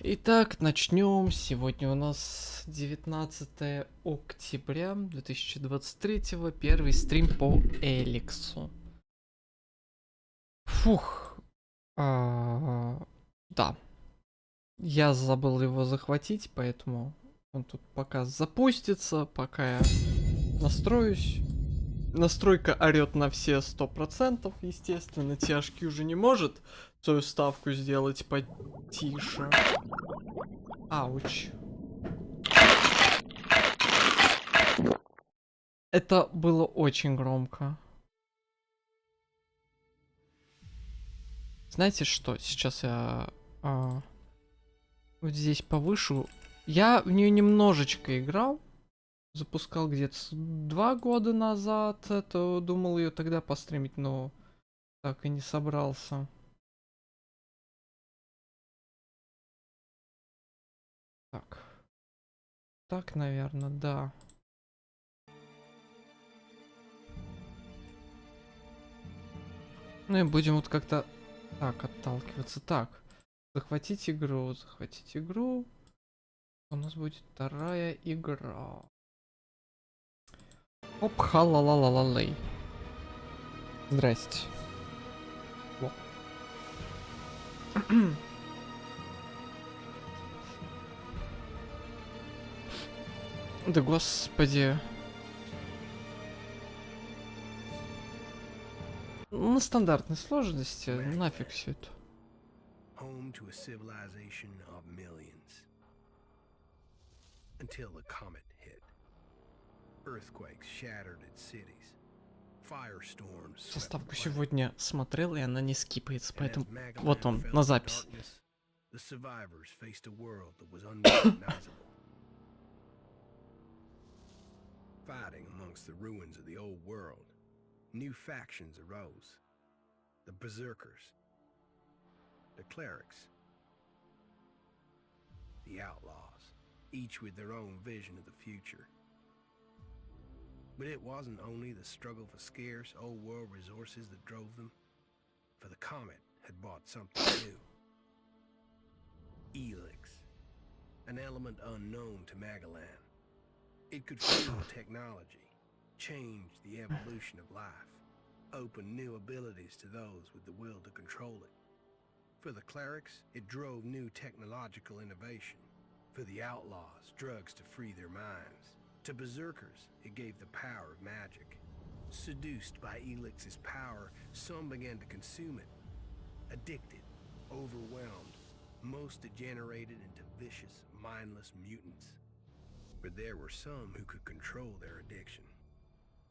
Итак, начнем. Сегодня у нас 19 октября 2023, первый стрим по Эликсу. Фух. Да. Я забыл его захватить, поэтому он тут пока запустится, пока я настроюсь. Настройка орет на все 100%, естественно. Тяжкий уже не может свою ставку сделать потише. Ауч. Это было очень громко. Знаете что? Сейчас я вот здесь повышу. Я в нее немножечко играл. Запускал где-то 2 года назад. Это думал ее тогда постримить, но так и не собрался. Так. Так, наверное, да. Ну и будем вот как-то так отталкиваться. Так. Захватить игру. Захватить игру. У нас будет вторая игра. Оп, ха-ла-ла-ла-ла-лей. Здрасте. Во. Да господи. На стандартной сложности, нафиг все это. Home to a civilization of millions. Until the comet hit. Earthquakes shattered its cities. Firestorms swept the Составку planet. сегодня смотрел, и она не скипается, And as поэтому Magalan вот он, fell на into запись. darkness, the survivors faced a world that was unrecognizable. Fighting amongst the ruins of the old world, new factions arose. The berserkers, the clerics, the outlaws, each with their own vision of the future. But it wasn't only the struggle for scarce old world resources that drove them, for the comet had brought something new. Elex, an element unknown to Magalan. It could fuel technology, change the evolution of life, open new abilities to those with the will to control it. For the clerics, it drove new technological innovation. For the outlaws, drugs to free their minds. To berserkers, it gave the power of magic. Seduced by Elix's power, some began to consume it. Addicted, overwhelmed, most degenerated into vicious, mindless mutants. But there were some who could control their addiction.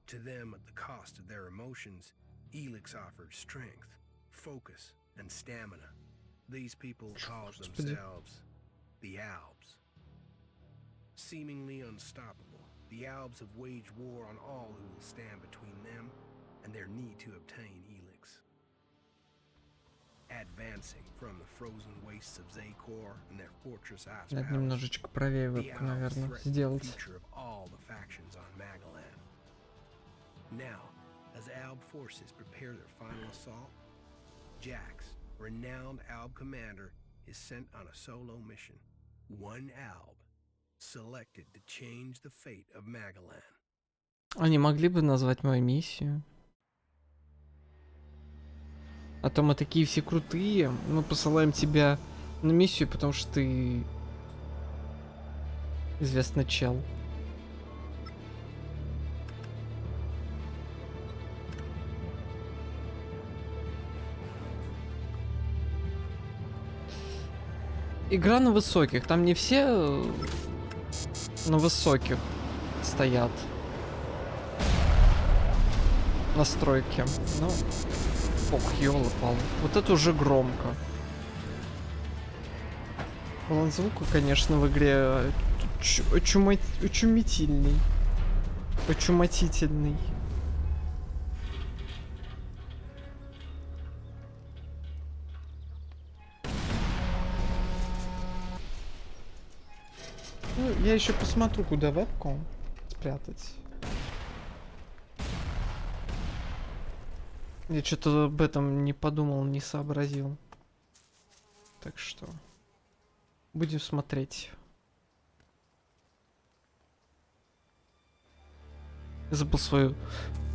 To them, at the cost of their emotions, Elex offered strength, focus, and stamina. These people called themselves the Albs. Seemingly unstoppable, the Albs have waged war on all who will stand between them and their need to obtain Elex. Advancing from the frozen wastes of Zakor and their fortress ice Надо palace, немножечко правее the вебку, Albs наверное, threaten the сделать. future of all the factions on Magalan. Now, as Alb forces prepare their final assault, Jax, renowned Alb commander, is sent on a solo mission. One Alb, selected to change the fate of Magalan. Они могли бы назвать мою миссию. А то мы такие все крутые. Мы посылаем тебя на миссию, потому что ты известный чел. Игра на высоких. Там не все на высоких стоят настройки. Ну, ох, ёлы-палы. Вот это уже громко. Баланс звука, конечно, в игре очумительный. Очуматительный. Ну, я еще посмотрю, куда вебку спрятать. Я что-то об этом не подумал, не сообразил. Так что... Будем смотреть. Я забыл свою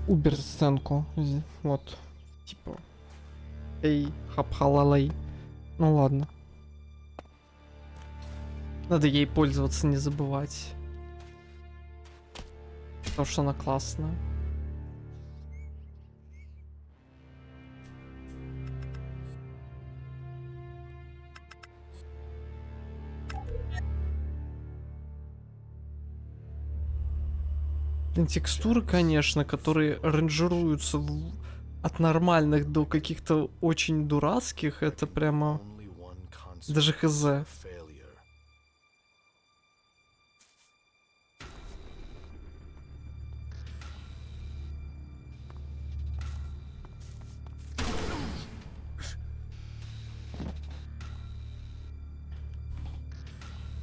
Убер-сценку. Вот. Типа. Эй, хап-халалей. Ну ладно. Надо ей пользоваться, не забывать. Потому что она классная. Текстуры, конечно, которые ранжируются от нормальных до каких-то очень дурацких, это прямо даже хз.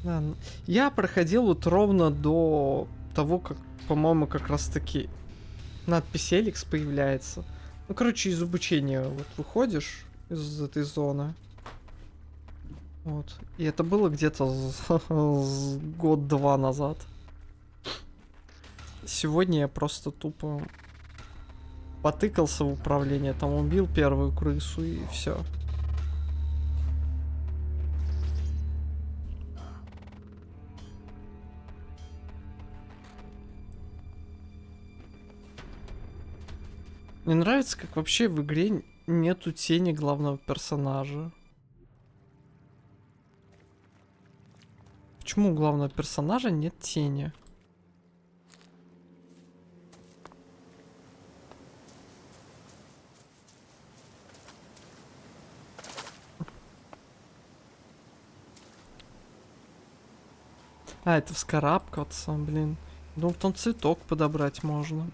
Да, я проходил вот ровно до того, как, по-моему, как раз таки надпись Elex появляется. Ну, короче, из обучения вот выходишь из этой зоны. Вот. И это было где-то год-два назад. Сегодня я просто тупо потыкался в управление, там убил первую крысу и все. Мне нравится, как вообще в игре нету тени главного персонажа. Почему у главного персонажа нет тени? А, это вскарабкаться, блин. Думал, там цветок подобрать можно.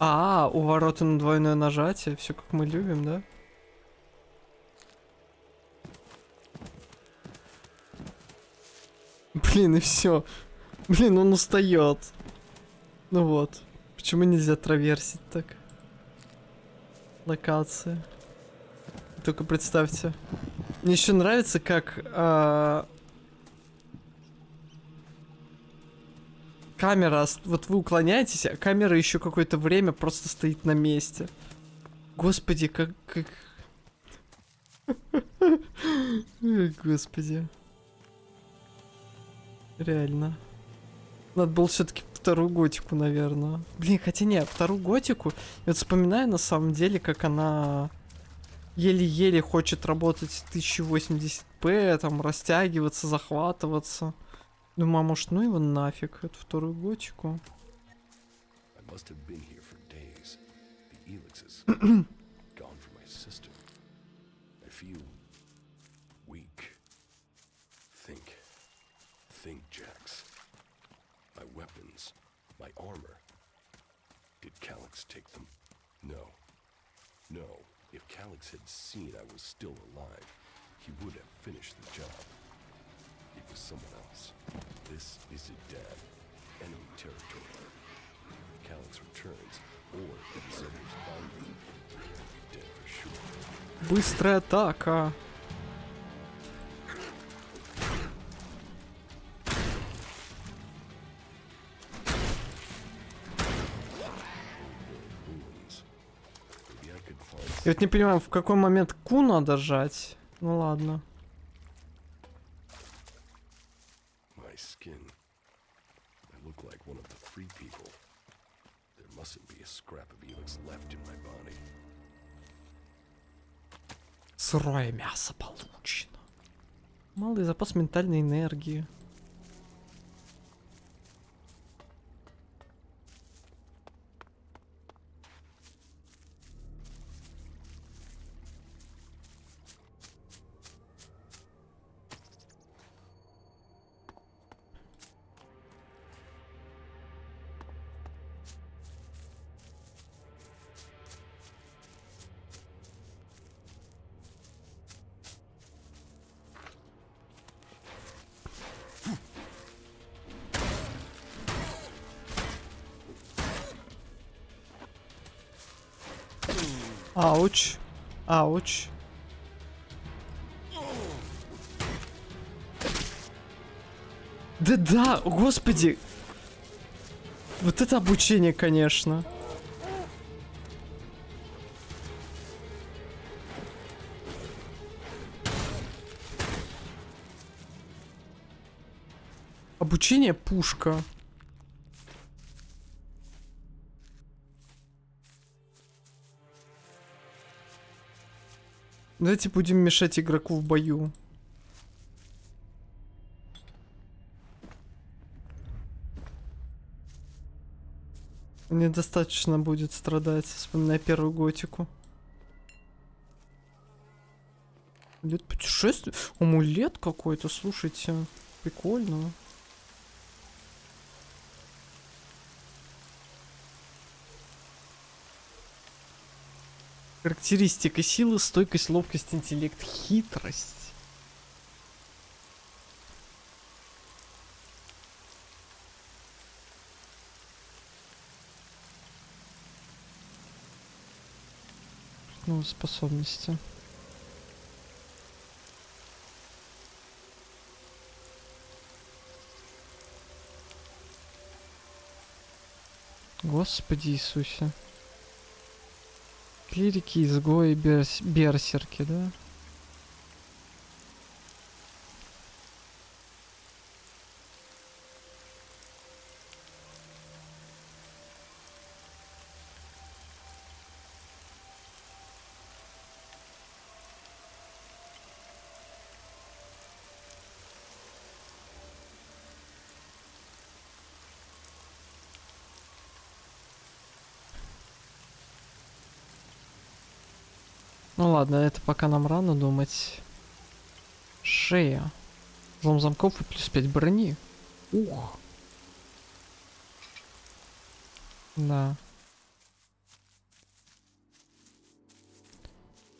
А, у ворота на двойное нажатие, все как мы любим, да? Блин, и все. Блин, он устает. Ну вот. Почему нельзя траверсить так? Локация. Только представьте. Мне еще нравится, как камера, вот вы уклоняетесь, а камера еще какое-то время просто стоит на месте. Господи, как... Господи. Реально. Надо было все-таки вторую готику, наверное. Блин, хотя не, вторую готику. Я вот вспоминаю на самом деле, как она еле-еле хочет работать в 1080p, там растягиваться, захватываться. Думаю, а может, ну его нафиг, эту вторую готику. My armor. Did Calix take them? No. No. If Calix had seen I was still alive, he would have finished the job. It was someone else. This is Idan. Enemy territory. If Calix returns, or if the soldiers find me, they're dead for sure. Быстрая атака. Я вот не понимаю, в какой момент Q надо жать. Ну ладно. Сырое мясо получено. Малый запас ментальной энергии. Ауч. Ауч. Да-да, господи. Вот это обучение, конечно. Обучение пушка. Давайте будем мешать игроку в бою. Мне достаточно будет страдать, вспоминая первую готику. Лет путешествия? Амулет какой-то, слушайте. Прикольно. Характеристика силы, стойкость, ловкость, интеллект, хитрость. Ну, способности. Господи Иисусе. Клирики, изгои, берсерки, да? Ну ладно, это пока нам рано думать. Шея. Взлом замков и плюс 5 брони. Ух. Да.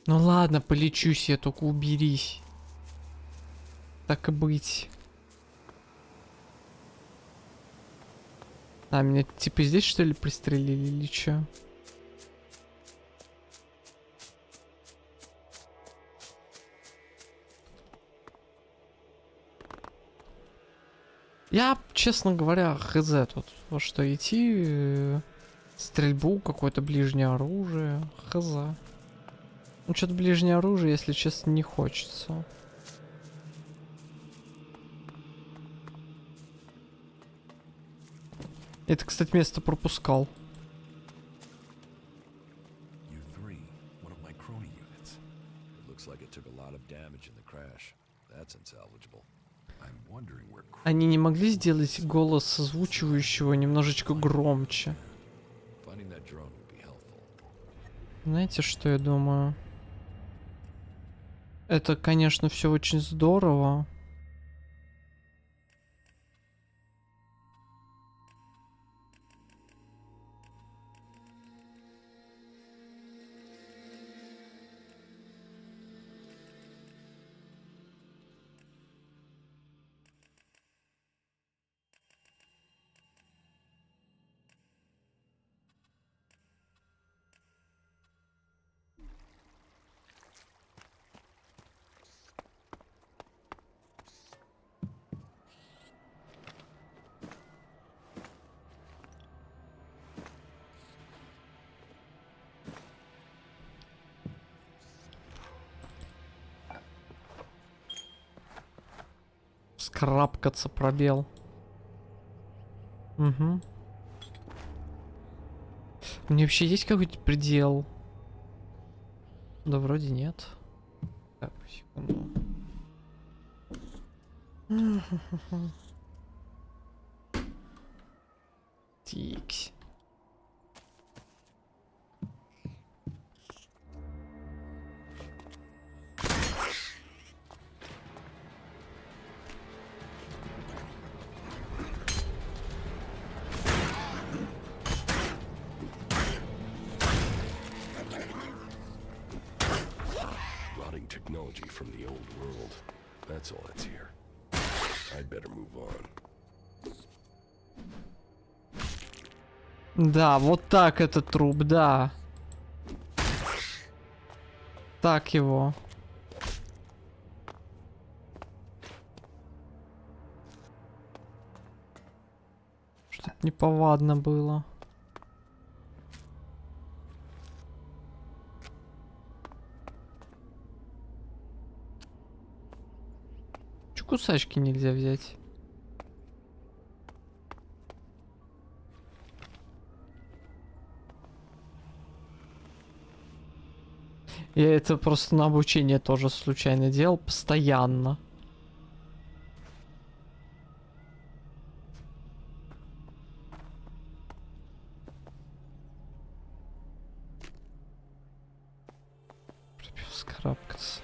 Ну ладно, полечусь я, только уберись. Так и быть. А, меня типа здесь что ли пристрелили или чё? Я, честно говоря, хз тут. Во что идти? Стрельбу, какое-то ближнее оружие. Хз. Ну, что-то ближнее оружие, если честно, не хочется. Это, кстати, место пропускал. Они не могли сделать голос озвучивающего немножечко громче? Знаете, что я думаю? Это, конечно, все очень здорово. Скрапкаться пробел. Угу. У меня вообще есть какой-то предел? Да вроде нет. Так, секунду. Тикс. Technology from the old world. That's all that's here. I'd better move on. Да, вот так это труп, да. Так его. Чтоб неповадно было. Чё кусачки нельзя взять? Я это просто на обучение тоже случайно делал, постоянно. Вскарабкаться.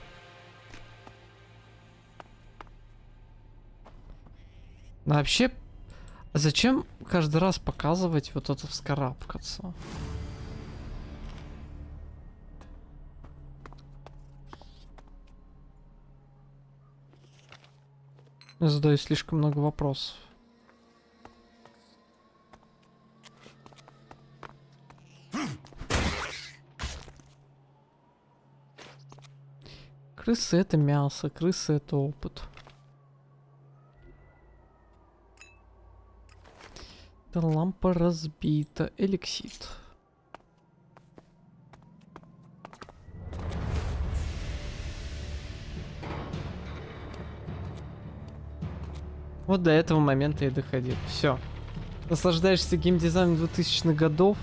Ну, вообще, зачем каждый раз показывать вот это вскарабкаться? Я задаю слишком много вопросов. Крысы это мясо, крысы это опыт. Это лампа разбита, эликсит. Вот до этого момента я доходил. Все. Наслаждаешься геймдизайном 2000-х годов?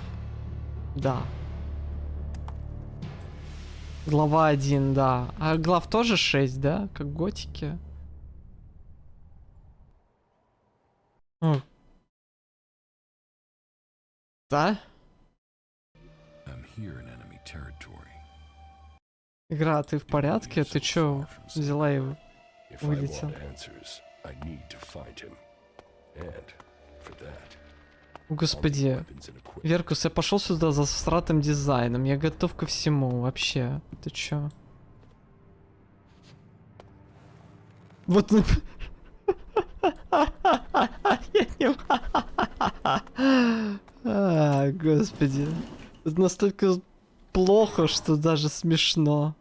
Да. Глава 1, да. А глав тоже 6, да? Как готики. О. Да? I'm here in enemy territory. Игра, ты в порядке? Ты чё взяла и If I вылетел? want answers, I need to find him. And for that, Господи. weapons and equipment. Веркус, я пошел сюда за стратым дизайном. Я готов ко всему вообще. Ты чё? Вот... Я не... Господи. Это настолько плохо, что даже смешно.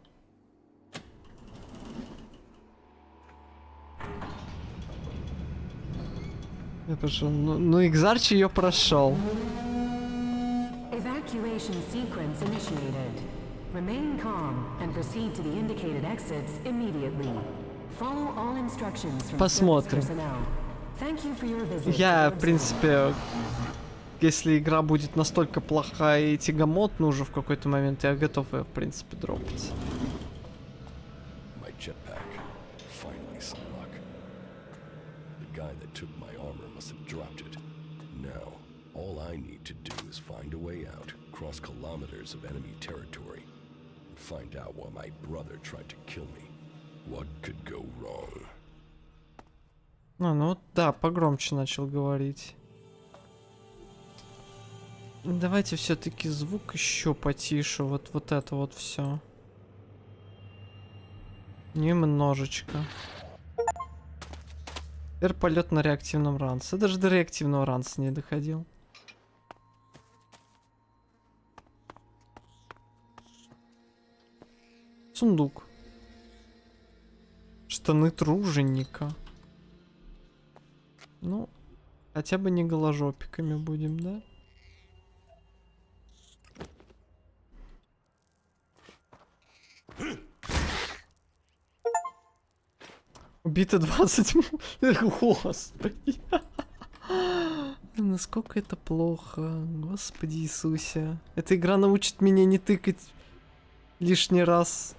Я пошел. Ну Игзарч ее прошел. Evacuation sequence initiated. Remain calm and proceed to the indicated exits immediately. Follow all instructions from Посмотрим. service personnel. Thank you for your visit. Я, to в observe. принципе, если игра будет настолько плохая и тягомотна уже в какой-то момент, я готов ее, в принципе, дропать. My jetpack. Finally some luck. The guy that took my armor must have dropped it. Now, all I need to do is find a way out, cross kilometers of enemy territory, and find out why my brother tried to kill me. What could go wrong? Ну да, погромче начал говорить. Давайте все-таки звук еще потише. Вот это вот все. Немножечко. Теперь полет на реактивном ранце. Я даже до реактивного ранца не доходил. Сундук. Штаны труженика. Ну, хотя бы не голожопиками будем, да? Убито 20... Господи. Насколько это плохо. Господи Иисусе. Эта игра научит меня не тыкать лишний раз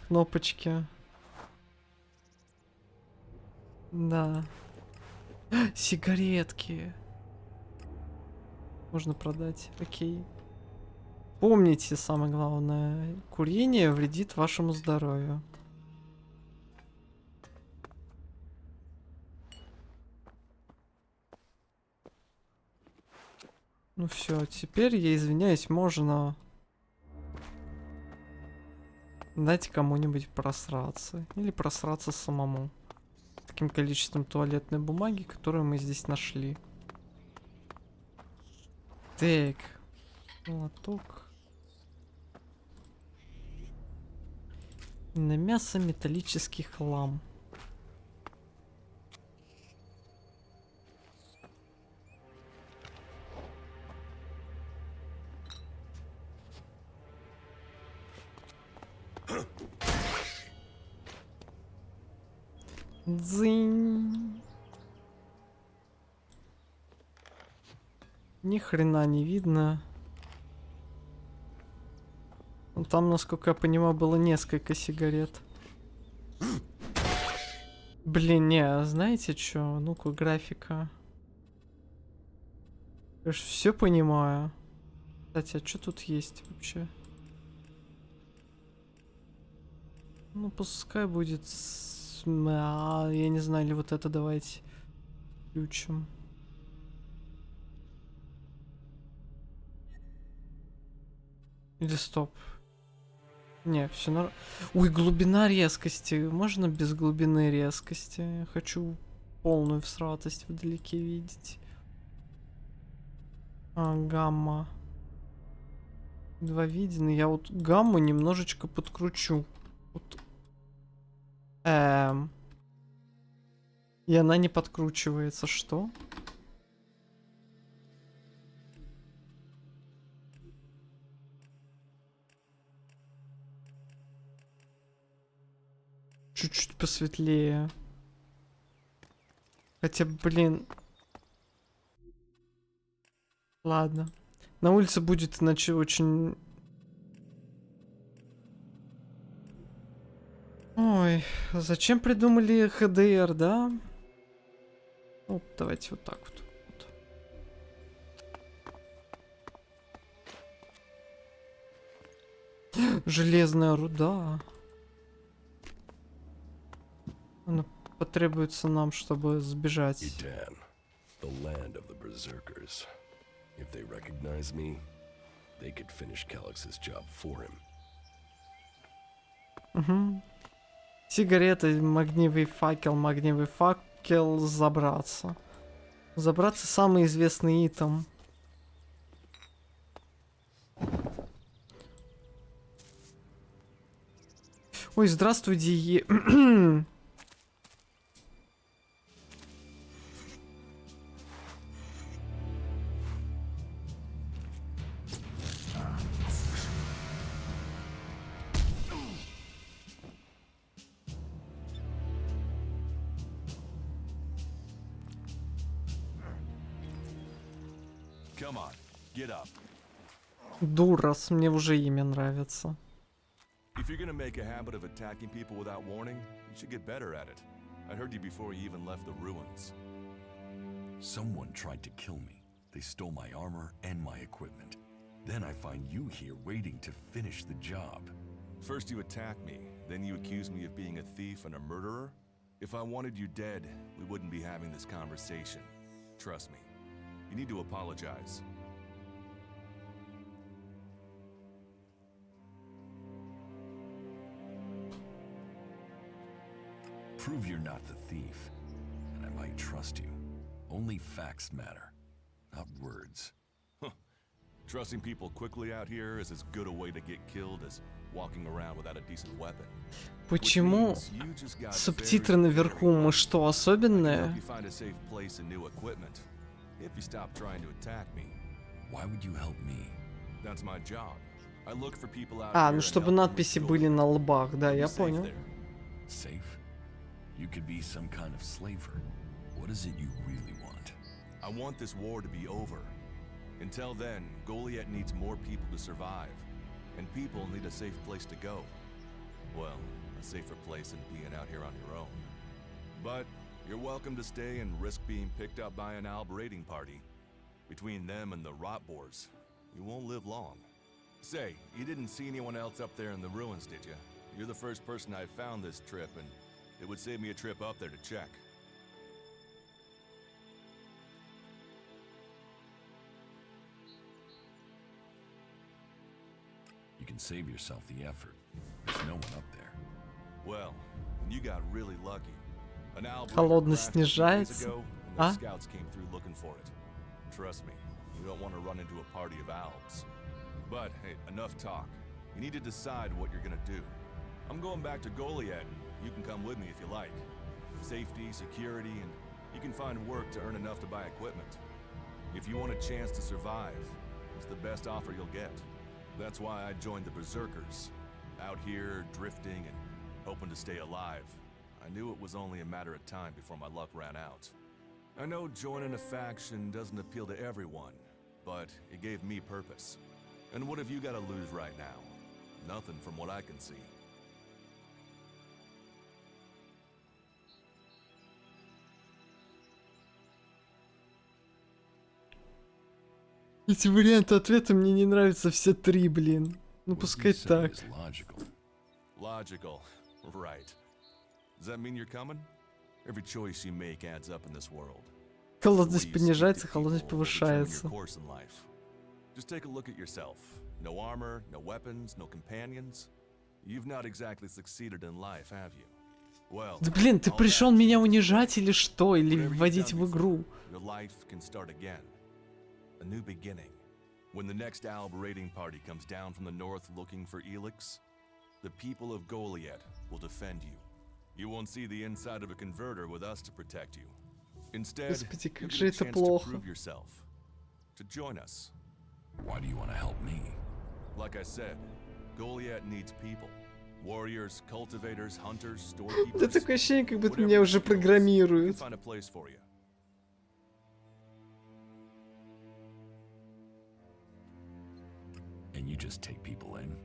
кнопочки. Да. Сигаретки. Можно продать. Окей. Помните, самое главное, курение вредит вашему здоровью. Ну все, теперь, я извиняюсь, можно дать кому-нибудь просраться. Или просраться самому. Таким количеством туалетной бумаги, которую мы здесь нашли. Так. Лоток. На мясо металлический хлам. Дзынь. Ни хрена не видно. Ну, там, насколько я понимаю, было несколько сигарет. Блин, не, знаете что? Ну-ка, графика. Я ж все понимаю. Кстати, а что тут есть вообще? Ну, пускай будет... я не знаю, или вот это давайте включим. Или стоп. Не, все нормально. Ой, глубина резкости. Можно без глубины резкости? Я хочу полную всратость вдалеке видеть. А, гамма. Два видены. Я вот гамму немножечко подкручу. Вот. И она не подкручивается. Что? Чуть-чуть посветлее. Хотя, блин. Ладно. На улице будет иначе очень... Ой, зачем придумали HDR, да? Ну, давайте вот так вот. Железная руда. Она потребуется нам, чтобы сбежать. Idan, the land of the berserkers. If they recognize me, they could finish Calix's job for him. Угу. Сигареты, магниевый факел, забраться. Забраться самый известный итем. Ой, здравствуй, Дие. Come on, get up. Дурас, мне уже имя нравится. If you're gonna make a habit of attacking people without warning, you should get better at it. I heard you before you even left the ruins. Someone tried to kill me. They stole my armor and my equipment. Then I find you here waiting to finish the job. First you attack me, then you accuse me of being a thief and a murderer? If I wanted you dead, we wouldn't be having this conversation. Trust me. You need to apologize. Prove you're not the thief, and I might trust you. Only facts matter, not words. Trusting people quickly out here is as good a way to get killed as walking around without a decent weapon. Почему субтитры наверху? Мы что, особенные? If you stop trying to attack me. Why would you help me? That's my job. I look for people out А, here ну and чтобы help them надписи restore были на лбах, да, Be я safe понял. there. Safe? You could be some kind of slaver. What is it you really want? I want this war to be over. Until then, Goliath needs more people to survive. And people need a safe place to go. Well, a safer place than being out here on your own. But you're welcome to stay and risk being picked up by an Alb raiding party. Between them and the rot boars, you won't live long. Say, you didn't see anyone else up there in the ruins, did you? You're the first person I've found this trip, and it would save me a trip up there to check. You can save yourself the effort. There's no one up there. Well, you got really lucky. An Alb Холодность raider crashed a few days снижается. ago, and А? the scouts came through looking for it. Trust me, you don't want to run into a party of Albs. But hey, enough talk. You need to decide what you're gonna do. I'm going back to Goliad. You can come with me if you like. Safety, security, and you can find work to earn enough to buy equipment. If you want a chance to survive, it's the best offer you'll get. That's why I joined the Berserkers. Out here, drifting and hoping to stay alive. I knew it was only a matter of time before my luck ran out. I know joining a faction doesn't appeal to everyone, but it gave me purpose. And what have you got to lose right now? Nothing from what I can see. Эти варианты ответа мне не нравятся все три, блин. Ну What пускай you say так. is logical. Logical, right. Does that mean you're coming? Every choice you make adds up in this world. Холодность понижается, холодность повышается. Just take a look at yourself. No armor, no weapons, no companions. You've not exactly succeeded in life, have you? Well, Да блин, ты all пришел that меня means унижать или что? Или whatever you've вводить done в игру? before, your life can start again. A new beginning. When the next Alb raiding party comes down from the north looking for Elex, the people of Goliad will defend you. You won't see the inside of a converter with us to protect you. Instead, Господи, you как get же a это chance to плохо. prove yourself, to join us. Why do you want to help me? Like I said, Goliad needs people. Warriors, cultivators, hunters, storekeepers. Да такое ощущение, как будто Whatever меня the уже skills, we can программируют. find a place for you. And you just take people in?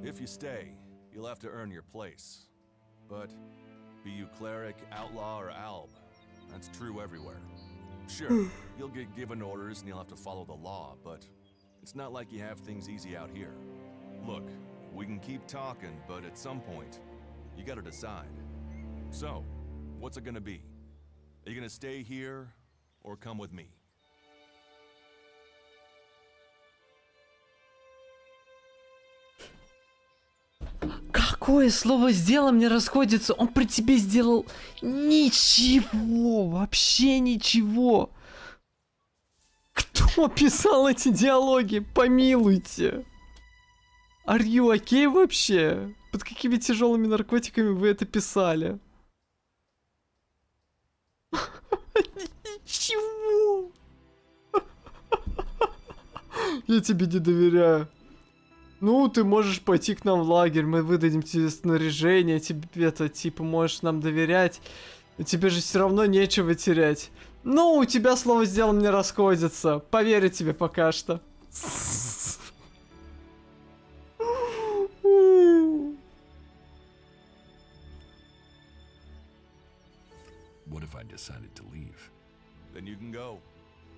If you stay, you'll have to earn your place. But be you cleric, outlaw, or alb, that's true everywhere. Sure, you'll get given orders and you'll have to follow the law, but it's not like you have things easy out here. Look, we can keep talking, but at some point, you gotta decide. So, what's it gonna be? Are you gonna stay here, or come with me? Какое слово сделал мне расходится? Он при тебе сделал ничего, вообще ничего. Кто писал эти диалоги? Помилуйте. Are you okay вообще? Под какими тяжелыми наркотиками вы это писали? Ничего. Я тебе не доверяю. Ну, ты можешь пойти к нам в лагерь, мы выдадим тебе снаряжение, тебе это, типа, можешь нам доверять. Тебе же все равно нечего терять. Ну, у тебя слово сделал мне расходится. Поверю тебе пока что. What if I decided to leave? Then you can go.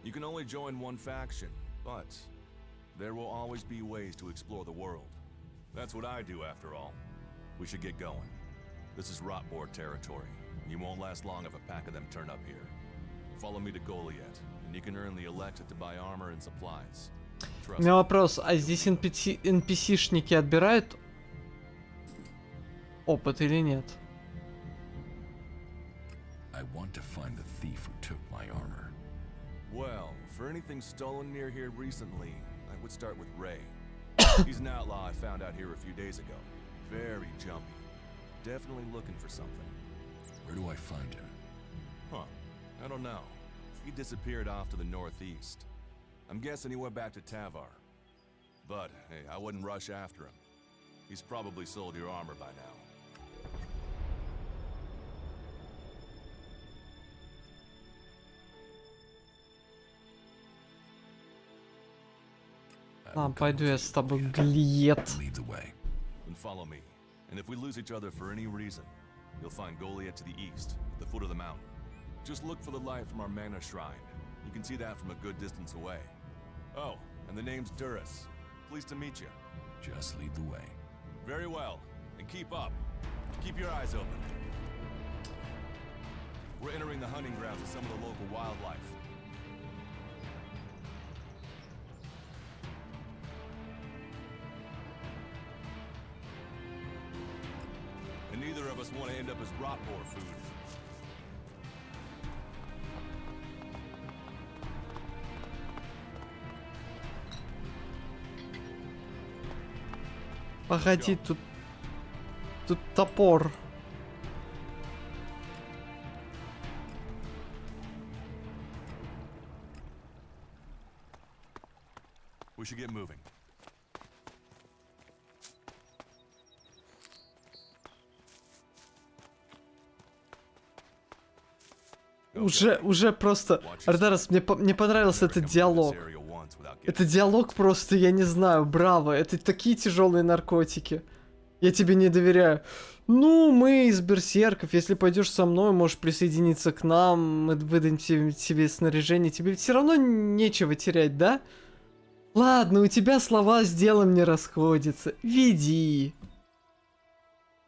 You can only join one faction, but there will always be ways to explore the world. That's what I do, after all. We should get going. This is Rotboard territory, and you won't last long if a pack of them turn up here. Follow me to Goliad, and you can earn the Elex to buy armor and supplies. У Trust меня me. вопрос, а здесь NPC-шники отбирают опыт или нет? I want to find the thief who took my armor. Well, for anything stolen near here recently, I would start with Ray. He's an outlaw I found out here a few days ago. Very jumpy. Definitely looking for something. Where do I find him? Huh. I don't know. He disappeared off to the northeast. I'm guessing he went back to Tavar. But, hey, I wouldn't rush after him. He's probably sold your armor by now. I will Ладно, come пойду with я you, с тобой, Goliad. Глиет. Lead the way. Then follow me. And if we lose each other for any reason, you'll find Goliad to the east, at the foot of the mountain. Just look for the light from our mana shrine. You can see that from a good distance away. Oh, and the name's Duras. Pleased to meet you. Just lead the way. Very well. And keep up. Keep your eyes open. We're entering the hunting grounds of some of the local wildlife. And neither of us want to end up as rotboar food. Погоди, тут Тут топор. We should get moving. Уже просто... Ардарас, мне понравился этот диалог. Это диалог просто, я не знаю, браво. Это такие тяжелые наркотики. Я тебе не доверяю. Ну, мы из берсерков. Если пойдешь со мной, можешь присоединиться к нам. Мы выдадим тебе снаряжение. Тебе все равно нечего терять, да? Ладно, у тебя слова с делом не расходятся. Веди.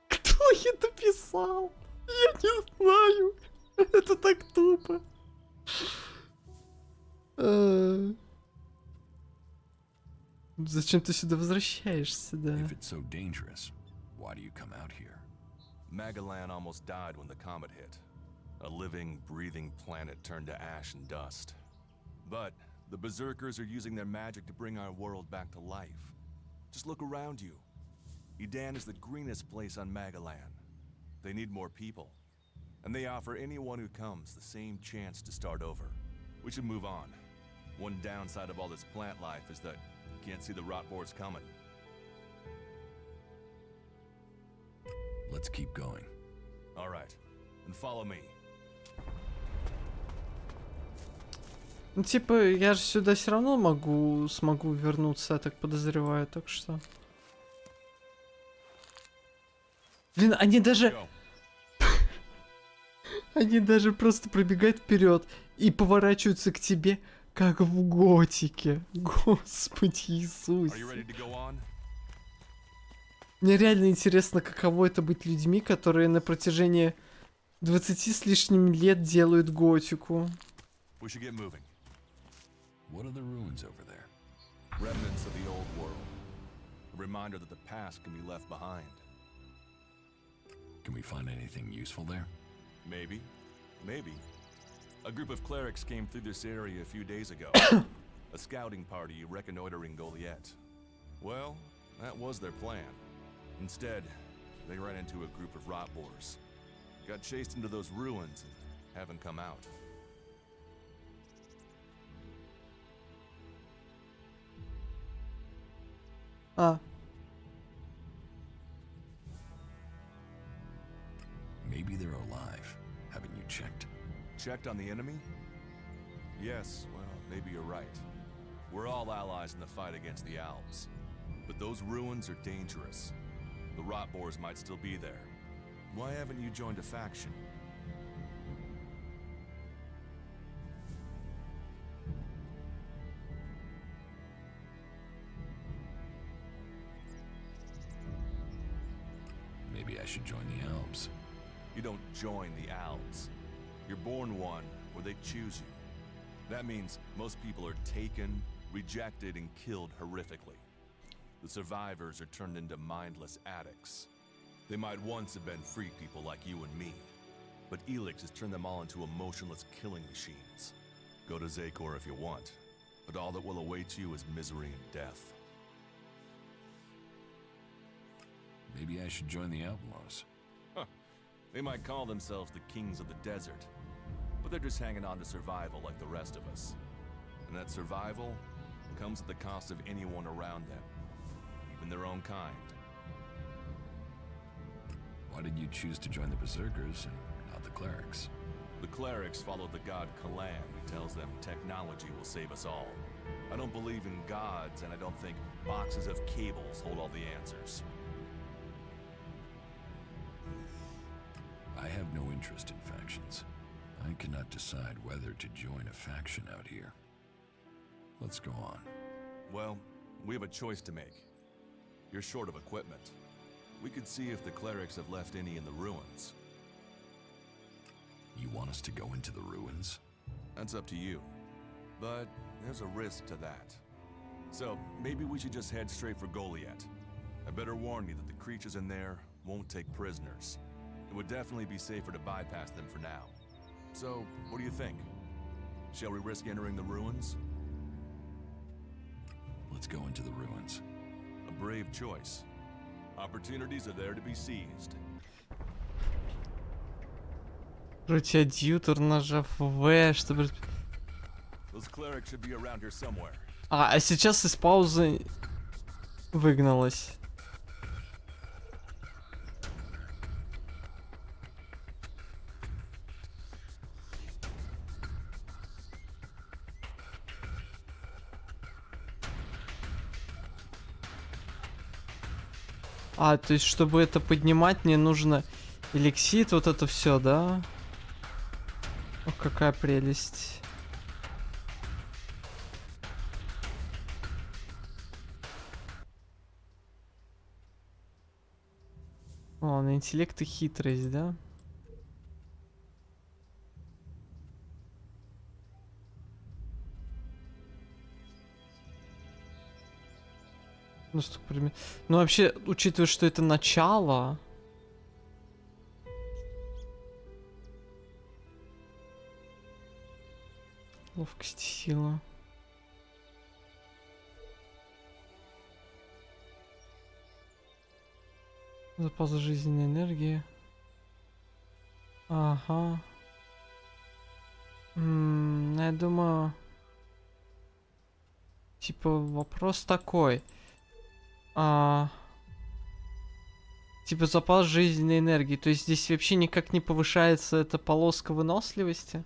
Кто это писал? Я не знаю. Это так тупо. Зачем ты сюда возвращаешься, да? If it's so dangerous, why do you come out here? Magalan almost died when the comet hit. A living, breathing planet turned to ash and dust. But the Berserkers are using their magic to bring our world back to life. Just look around you. Edan is the greenest place on Magalan. They need more people. And they offer anyone who comes the same chance to start over. We should move on. One downside of all this plant life is that you can't see the rot boards coming. Let's keep going. All right, and follow me. Ну, типа, я же сюда все равно смогу вернуться, я так подозреваю, так что... Блин, они даже... Они даже просто пробегают вперед и поворачиваются к тебе, как в готике. Господи Иисус. Мне реально интересно, каково это быть людьми, которые на протяжении 20 с лишним лет делают готику. What are the ruins over there? Remnants of the old world. A reminder that the past can be left behind. Can we find anything useful there? Maybe. Maybe. A group of clerics came through this area a few days ago. A scouting party reconnoitering Goliath. Well, that was their plan. Instead, they ran into a group of rot boars. Got chased into those ruins and haven't come out. Maybe they're alive. Haven't you checked? Checked on the enemy? Yes, well, maybe you're right. We're all allies in the fight against the Alps. But those ruins are dangerous. The rot boars might still be there. Why haven't you joined a faction? Maybe I should join the Alps. You don't join the Alps. You're born one, or they choose you. That means most people are taken, rejected, and killed horrifically. The survivors are turned into mindless addicts. They might once have been free people like you and me, but Elex has turned them all into emotionless killing machines. Go to Zakor if you want, but all that will await you is misery and death. Maybe I should join the Outlaws. Huh. They might call themselves the kings of the desert, but they're just hanging on to survival like the rest of us. And that survival comes at the cost of anyone around them, even their own kind. Why did you choose to join the Berserkers and not the clerics? The clerics follow the god Kalan, who tells them technology will save us all. I don't believe in gods, and I don't think boxes of cables hold all the answers. I have no interest in factions. I cannot decide whether to join a faction out here. Let's go on. Well, we have a choice to make. You're short of equipment. We could see if the clerics have left any in the ruins. You want us to go into the ruins? That's up to you. But there's a risk to that. So, maybe we should just head straight for Goliath. I better warn you that the creatures in there won't take prisoners. It would definitely be safer to bypass them for now. So, what do you think? Shall we risk entering the ruins? Let's go into the ruins. A brave choice. Opportunities are there to be seized. Крути адъютор, нажав В, чтобы... Those clerics should be around here somewhere. А сейчас из паузы выгналась. А, то есть, чтобы это поднимать, мне нужно эликсит, вот это все, да? О, какая прелесть. Ладно, интеллект и хитрость, да? Ну, столько предмет- Ну, вообще, учитывая, что это начало... Ловкость, сила. Запас жизненной энергии. Ага. Я думаю... Типа, вопрос такой. Типа, запас жизненной энергии. То есть здесь вообще никак не повышается эта полоска выносливости?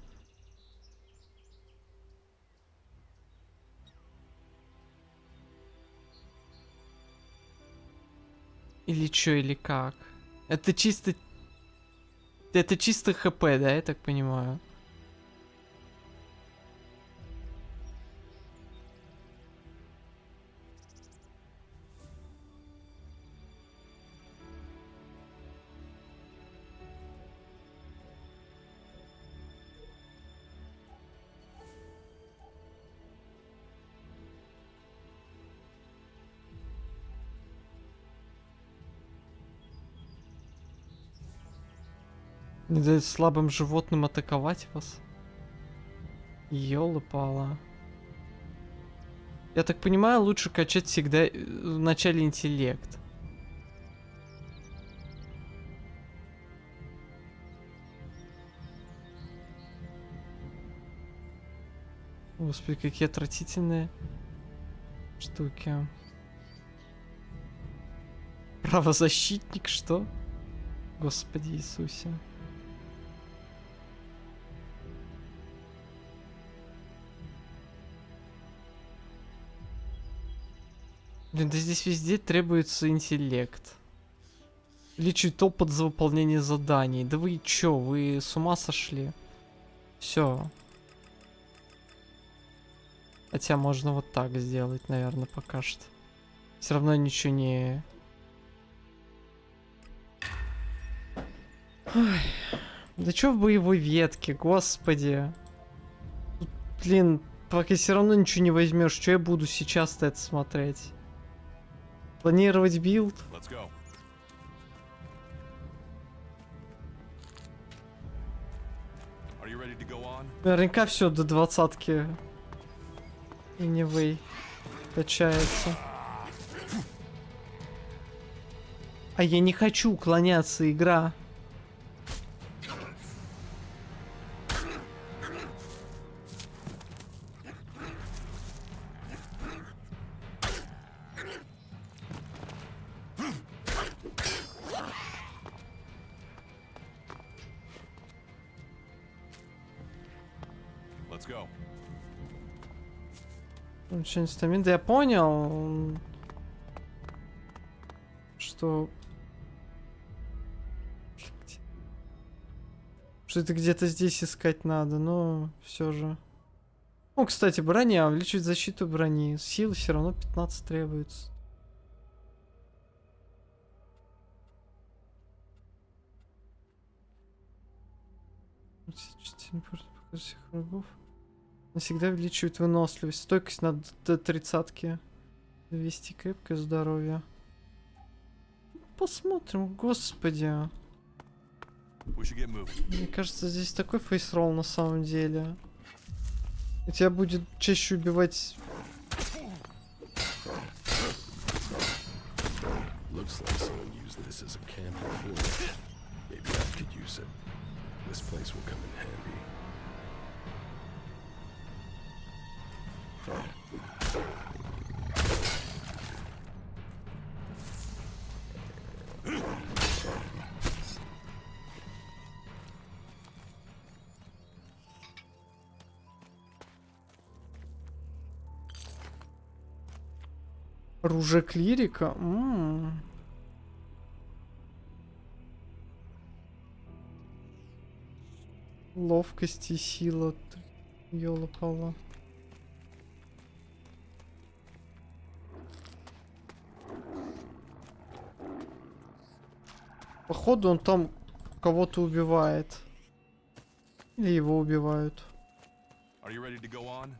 Или чё, или как? Это чисто... Это чисто ХП, да, я так понимаю? Не дает слабым животным атаковать вас? Ёлы-пала. Я так понимаю, лучше качать всегда в начале интеллект. Господи, какие отвратительные штуки. Правозащитник, что? Господи Иисусе. Блин, да здесь везде требуется интеллект. Лечить опыт за выполнение заданий. Да вы чё, вы с ума сошли? Все. Хотя можно вот так сделать, наверное, пока что. Все равно ничего не... Ой. Да чё в боевой ветке, господи. Тут, блин, пока все равно ничего не возьмешь. Что я буду сейчас-то это смотреть? Планировать билд? Let's go. Are you ready to go on? Наверняка все до 20-ки. Anyway. Качается. А я не хочу уклоняться, игра. Let's go. Очень стамин. Да я понял, что... Что это где-то здесь искать надо, но все же. Ну, кстати, броня, увеличивает защиту брони. Силы все равно 15 требуется. Всех врагов. Навсегда увеличивает выносливость. Стойкость на до 30-ки. 200 крепкое здоровье. Посмотрим, господи. Мне кажется, здесь такой фейсролл на самом деле. И тебя будет чаще убивать. Looks like someone used this as a camp before. Maybe I could use it. This place will come in handy. Оружие клирика? Ловкость и сила. Ёлопала. Походу он там кого-то убивает. Или его убивают. Are you ready to go on?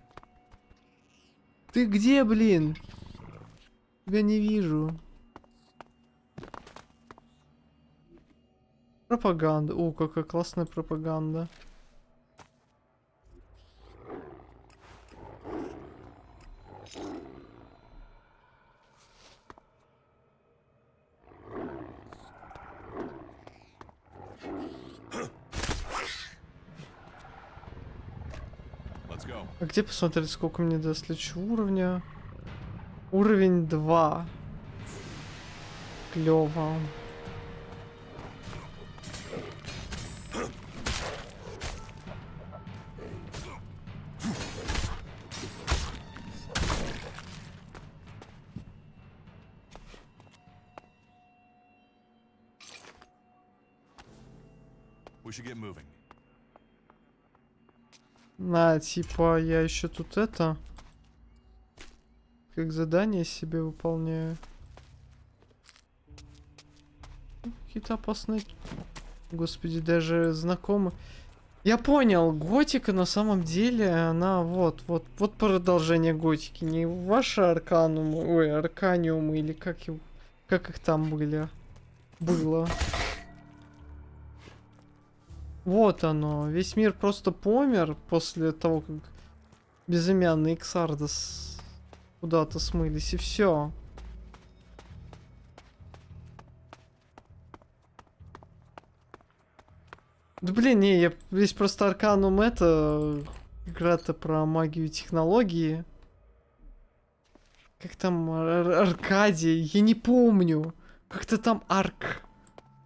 Ты где, блин? Тебя не вижу. Пропаганда. О, какая классная пропаганда. Let's go. А где посмотреть, сколько мне до следующего уровня? Уровень 2. Клево. We should get moving. На, типа, я еще тут это... Как задание себе выполняю. Какие-то опасные... Господи, даже знакомы. Я понял, готика на самом деле, она вот продолжение готики. Не ваши арканумы, ой, арканиумы, или как их там было. Вот оно. Весь мир просто помер после того, как безымянные Иксардос куда-то смылись, и все. Да блин, не, я весь просто Арканум это... Игра-то про магию и технологии. Как там Аркадий? Я не помню. Как-то там Арк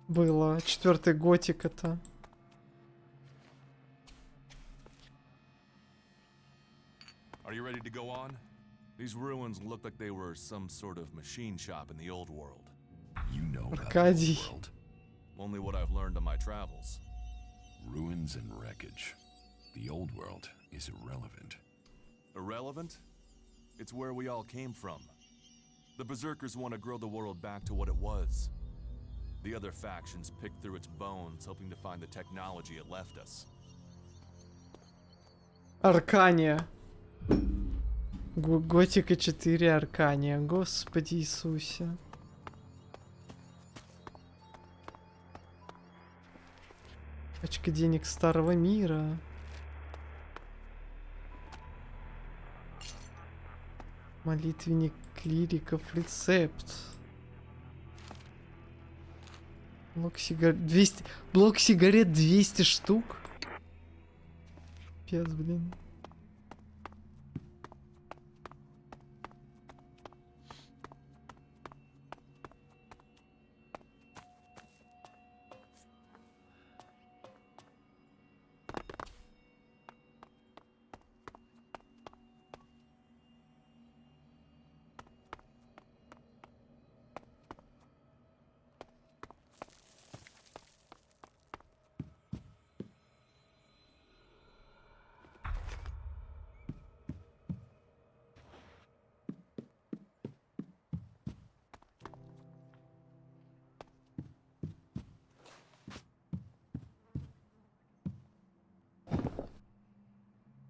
было. 4-й готик это. Are you ready to go on? These ruins look like they were some sort of machine shop in the old world. You know about the Аркадий. old world. Only what I've learned on my travels. Ruins and wreckage. The old world is irrelevant. Irrelevant? It's where we all came from. The Berserkers want to grow the world back to what it was. The other factions pick through its bones, hoping to find the technology it left us. Аркания. Готика 4 Аркания. Господи Иисусе. Пачка денег старого мира. Молитвенник клириков. Рецепт. Блок сигарет 200. Блок сигарет 200 штук. Пиздец, блин.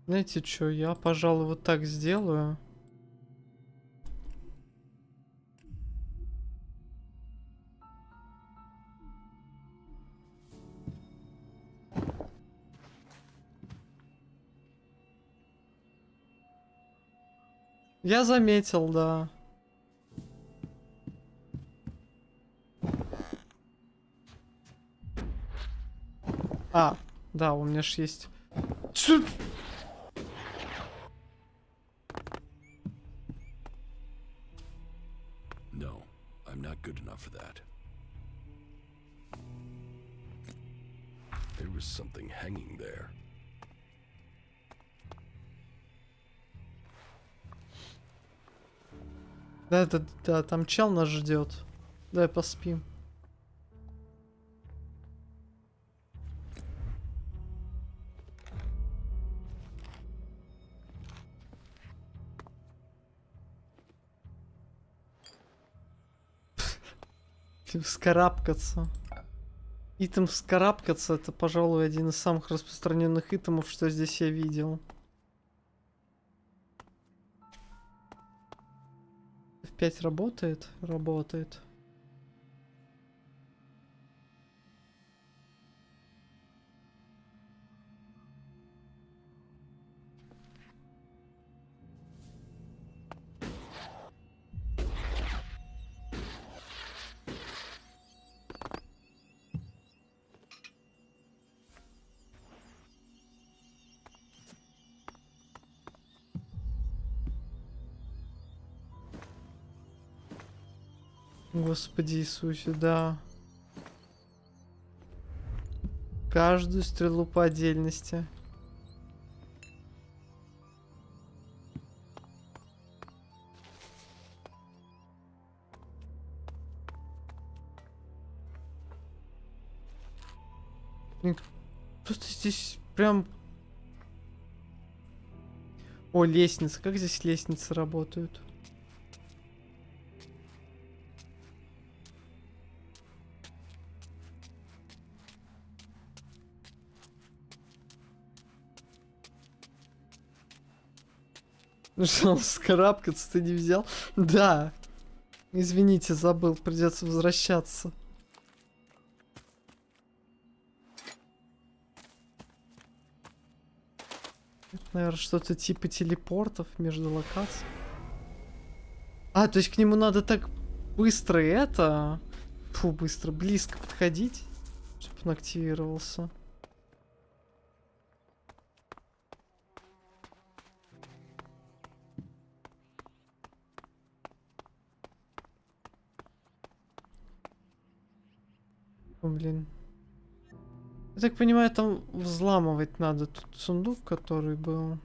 Знаете что, я, пожалуй, вот так сделаю. Я заметил, да. А, да, у меня ж есть... Чё? No, I'm not good enough for that. There was something hanging there. Да, да, там чел нас ждет. Давай поспим. Вскарабкаться. Итем вскарабкаться — это, пожалуй, один из самых распространенных итемов, что здесь я видел. F5 работает? Работает. Господи Иисусе, да. Каждую стрелу по отдельности. Блин, кто-то здесь прям... О, лестница. Как здесь лестницы работают? Ну что, скарабкаться ты не взял? Да. Извините, забыл. Придется возвращаться. Это, наверное, что-то типа телепортов между локациями. А, то есть к нему надо так быстро это... Фу, быстро, близко подходить, чтобы он активировался. О, блин. Я так понимаю, там взламывать надо тут сундук, который был.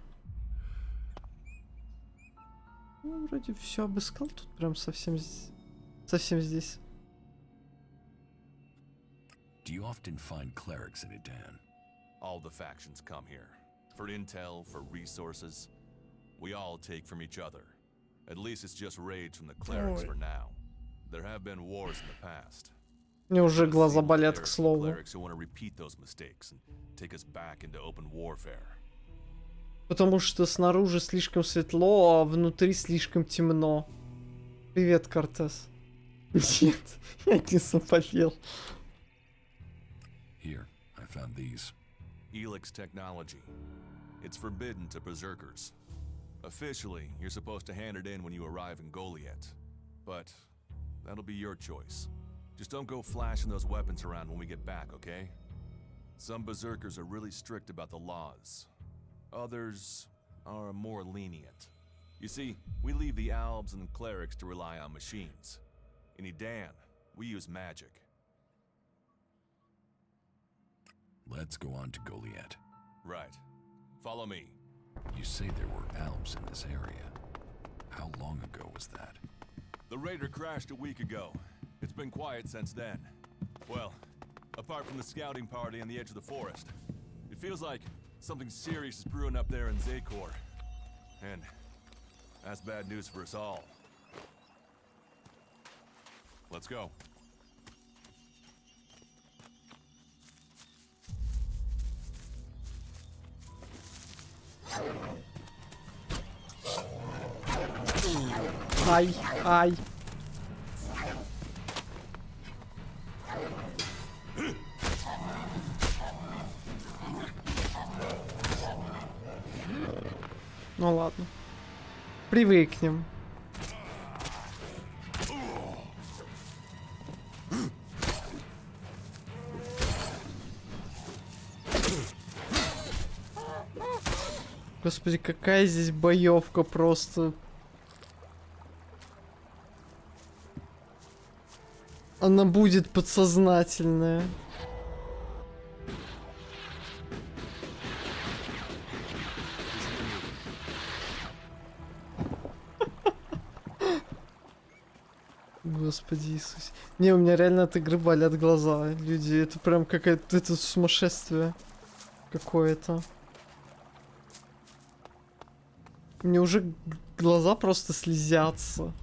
Ну, вроде все обыскал тут прям совсем здесь. Do you often find clerics in Edan? All the factions come here. For intel, for resources. We all take from each other. At least it's just raids from the clerics Ой. for now. There have been wars in the past. Мне уже Let's глаза see what болят, к clerics and слову. clerics who want to repeat those mistakes and take us back into open warfare. Потому что снаружи слишком светло, а внутри слишком темно. Привет, Кортес. Нет, я не заболел. Here, I found these. Elex technology. It's forbidden to berserkers. Officially, you're supposed to hand it in when you arrive in Goliath. But that'll be your choice. Just don't go flashing those weapons around when we get back, okay? Some berserkers are really strict about the laws. Others are more lenient. You see, we leave the Albs and clerics to rely on machines. In Edan, we use magic. Let's go on to Goliath. Right. Follow me. You say there were Alps in this area. How long ago was that? The raider crashed a week ago. It's been quiet since then. Well, apart from the scouting party on the edge of the forest. It feels like something serious is brewing up there in Zakor. And that's bad news for us all. Let's go. Ай, ай. Ну ладно. Привыкнем. Господи, какая здесь боевка просто. Она будет подсознательная. Господи Иисус. Не, у меня реально от игры болят глаза, люди. Это прям какое-то это сумасшествие какое-то. Мне уже глаза просто слезятся.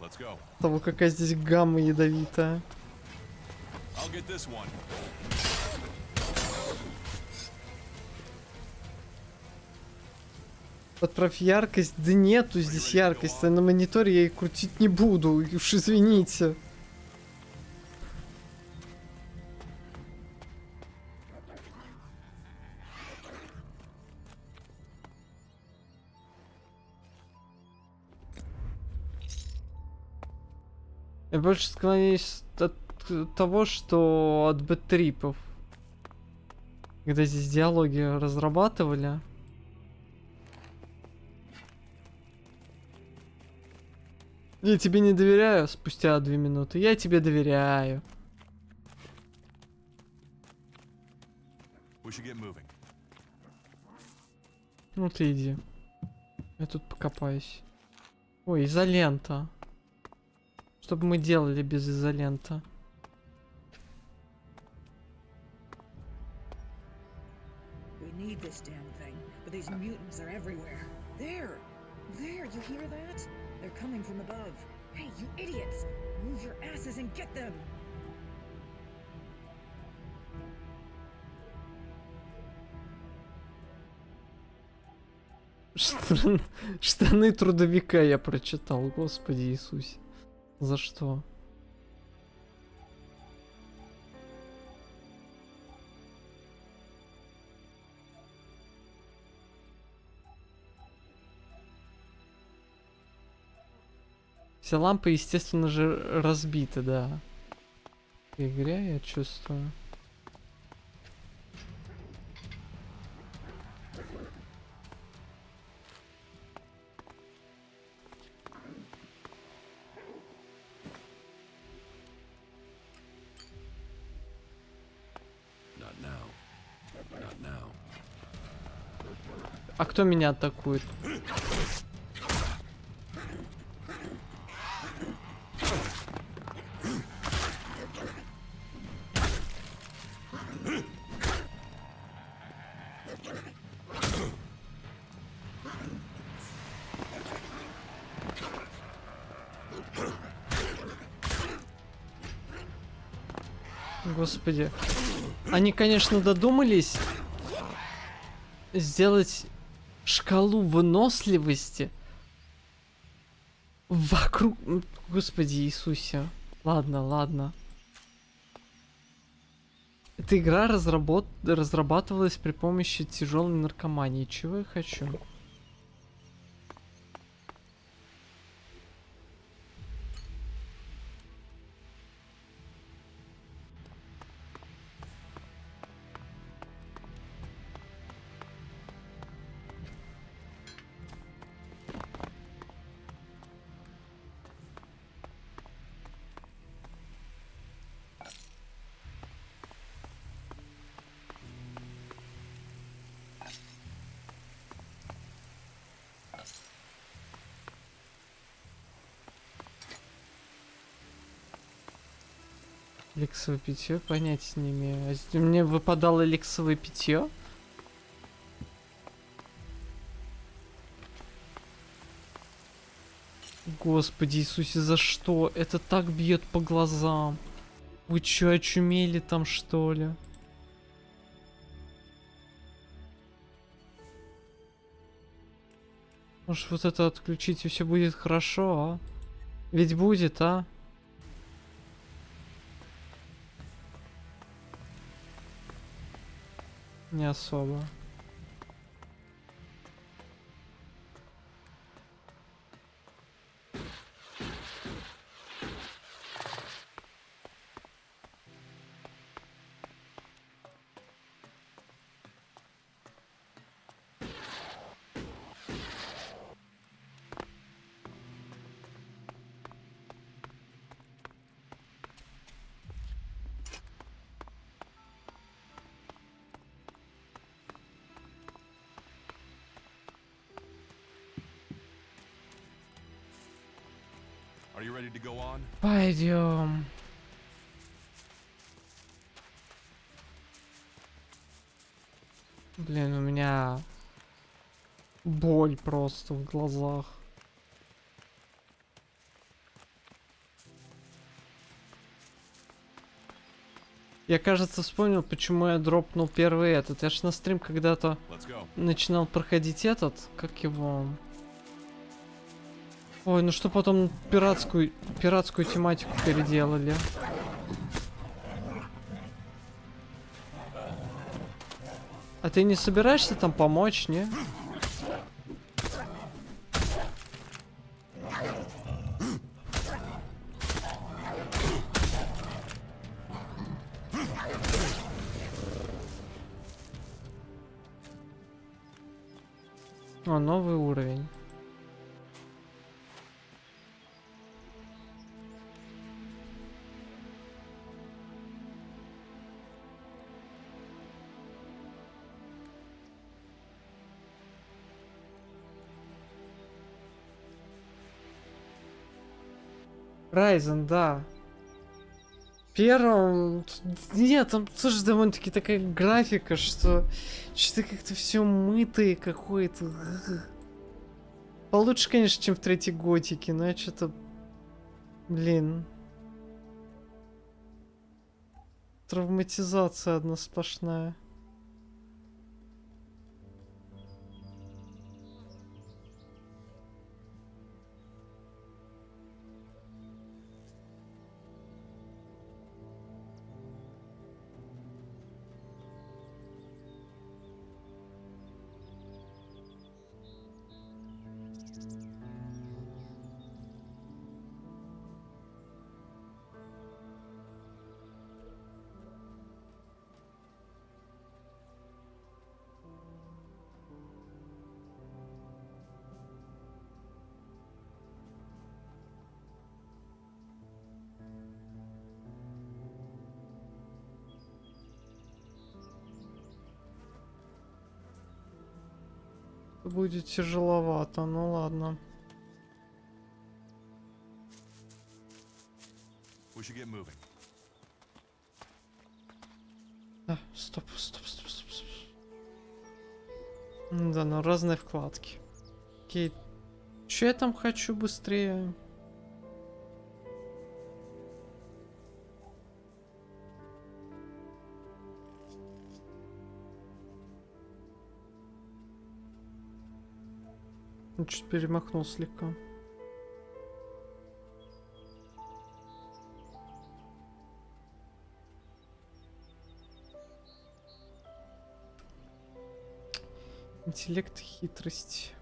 Let's go. Того, какая здесь гамма ядовитая. I'll get this one. Подправь яркость. Да нету здесь яркости. На мониторе я и крутить не буду. Уж извините. Я больше склоняюсь от того, что от бэт-трипов. Когда здесь диалоги разрабатывали. Я тебе не доверяю спустя 2 минуты. Я тебе доверяю. We should get moving. Ну ты иди. Я тут покопаюсь. Ой, изолента. Что бы мы делали без изолента? We need this damn thing, but these mutants are everywhere. There! There, you hear that? They're coming from above. Hey, you idiots! Move your asses and get them! Штаны трудовика я прочитал, Господи Иисусе. За что? Все лампы, естественно же, разбиты, да. В игре я чувствую. Not now. Not now. А кто меня атакует? Господи. Они, конечно, додумались сделать шкалу выносливости вокруг... Господи Иисусе. Ладно, ладно. Эта игра разрабатывалась при помощи тяжелой наркомании. Чего я хочу? Элексовое питье? Понятия не имею. А если мне выпадало элексовое питье? Господи Иисусе, за что? Это так бьет по глазам. Вы чё, очумели там, что ли? Может, вот это отключить, и все будет хорошо, а? Ведь будет, а? Не особо. Are you ready to go on? Пойдем. Блин, у меня боль просто в глазах. Я, кажется, вспомнил, почему я дропнул первый этот. Я ж на стрим когда-то Let's go. начинал проходить этот, как его... Ой, ну что потом пиратскую тематику переделали. А ты не собираешься там помочь, не? О, новый уровень. Райзен, да. Первым... Нет, там тоже довольно-таки такая графика, что... Что-то как-то все мытое какое-то. Получше, конечно, чем в третьей готике, но я что-то... Блин. Травматизация одна сплошная. Будет тяжеловато, ну ладно. We should get moving. А, стоп. Да, ну разные вкладки. Окей. Че я там хочу быстрее? Чуть перемахнул слегка. Интеллект и хитрость.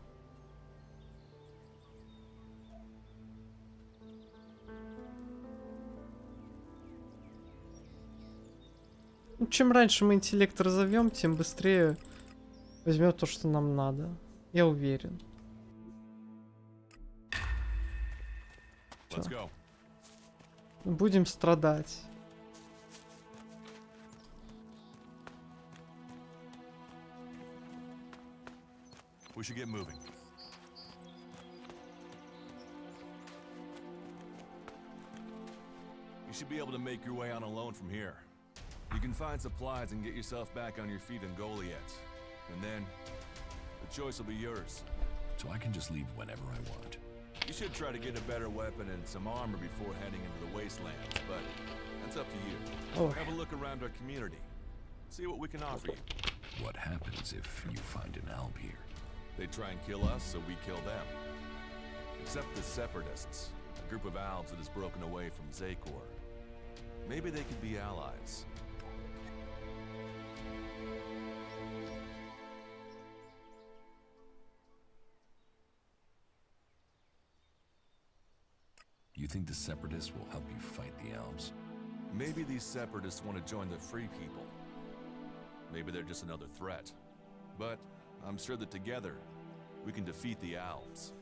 Ну, чем раньше мы интеллект разовьем, тем быстрее возьмем то, что нам надо. Я уверен. Let's go. Будем страдать. We should get moving. You should be able to make your way on alone from here. You can find supplies and get yourself back on your feet in Goliath. And then, the choice will be yours. So I can just leave whenever I want. You should try to get a better weapon and some armor before heading into the wastelands, but that's up to you. Oh. Have a look around our community. See what we can offer you. What happens if you find an alb here? They try and kill us, so we kill them. Except the Separatists, a group of Albs that has broken away from Zakor. Maybe they could be allies. You think the Separatists will help you fight the elves? Maybe these Separatists want to join the Free People. Maybe they're just another threat. But I'm sure that together, we can defeat the Albs.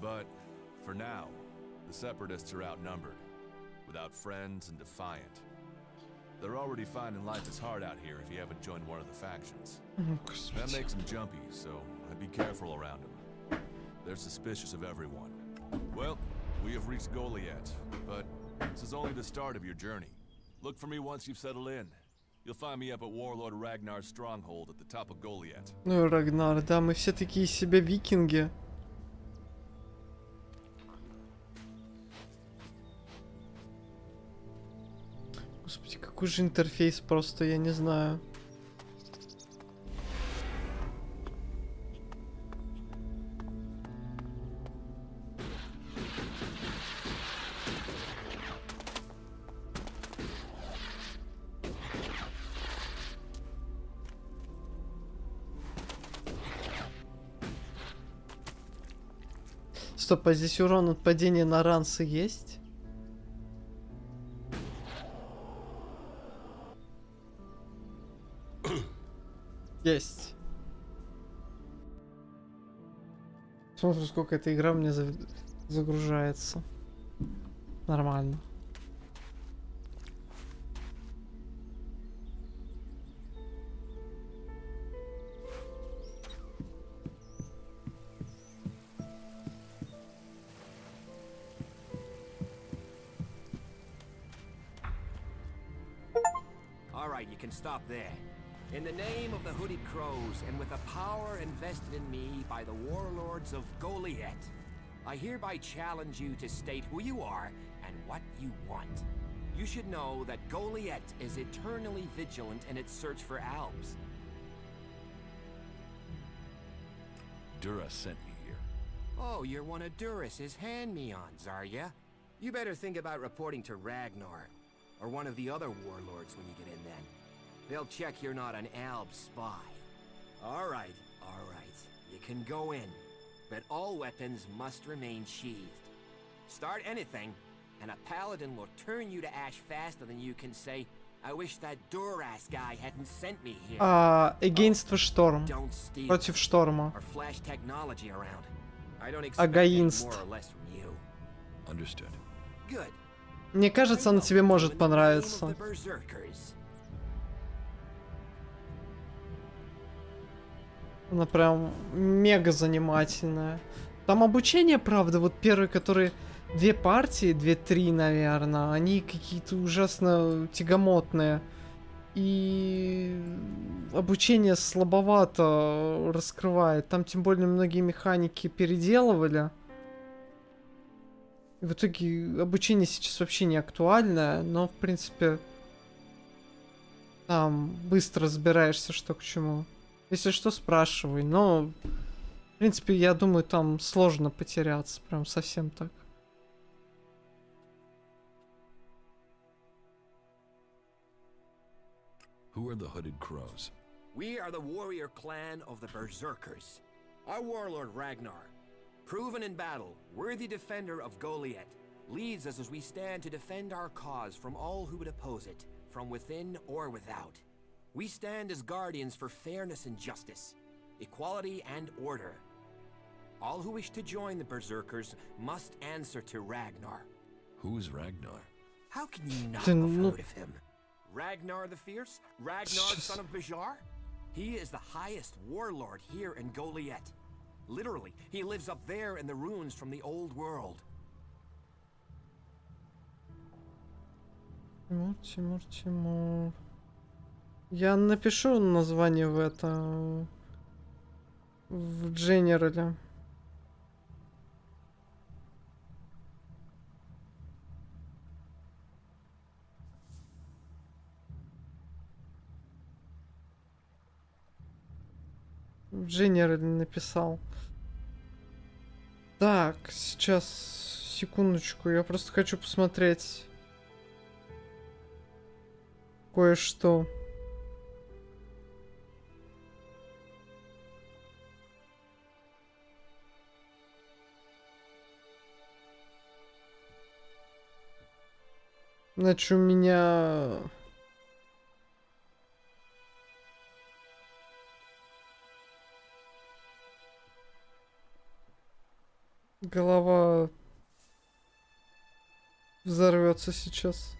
But, for now, the Separatists are outnumbered, without friends and defiant. They're already finding life is hard out here if you haven't joined one of the factions. That makes them jumpy, so I'd be careful around them. They're suspicious of everyone. Well, We have reached Goliath, but this is only the start of your journey. Look for me once you've settled in. You'll find me up at Warlord Ragnar's stronghold at the top of Goliath. Ну, Рагнар, да, мы все такие себе викинги. Господи, какой же интерфейс просто, я не знаю. Стоп, а здесь урон от падения на рансы есть? Есть. Смотрю, сколько эта игра мне загружается. Нормально. All right, you can stop there. In the name of the Hooded Crows, and with the power invested in me by the warlords of Goliath, I hereby challenge you to state who you are and what you want. You should know that Goliath is eternally vigilant in its search for Alps. Dura sent me here. Oh, you're one of Duras's hand-me-ons, are ya? You better think about reporting to Ragnar, or one of the other warlords when you get in then. They'll check you're not an Alb spy. All right. You can go in, but all weapons must remain sheathed. Start anything, and a paladin will turn you to ash faster than you can say, I wish that Duras guy hadn't sent me here. Against the Storm. Don't steal Против шторма. or flash technology around. I don't expect Against. more or less from you. Understood. Good. Мне кажется, она тебе может понравиться. Она прям мега занимательная. Там обучение, правда, вот первые, которые... Две партии, 2-3, наверное, они какие-то ужасно тягомотные. И обучение слабовато раскрывает. Там тем более многие механики переделывали. И в итоге обучение сейчас вообще не актуальное, но в принципе там быстро разбираешься, что к чему. Если что, спрашивай. Но в принципе, я думаю, там сложно потеряться. Прям совсем так. Who are the Hooded Crows? We are the warrior clan of the Berserkers. Our warlord Ragnar, proven in battle, worthy defender of Goliath, leads us as we stand to defend our cause from all who would oppose it, from within or without. We stand as guardians for fairness and justice, equality and order. All who wish to join the Berserkers must answer to Ragnar. Who is Ragnar? How can you not have heard of him? Ragnar the Fierce? Ragnar, son of Bajar? He is the highest warlord here in Goliath. Literally, he lives up there in the ruins from the old world. Тимур. Я напишу название в это... В Дженерале. В Дженерале написал. Так, сейчас, секундочку, я просто хочу посмотреть кое-что. Значит, у меня... Голова взорвется сейчас.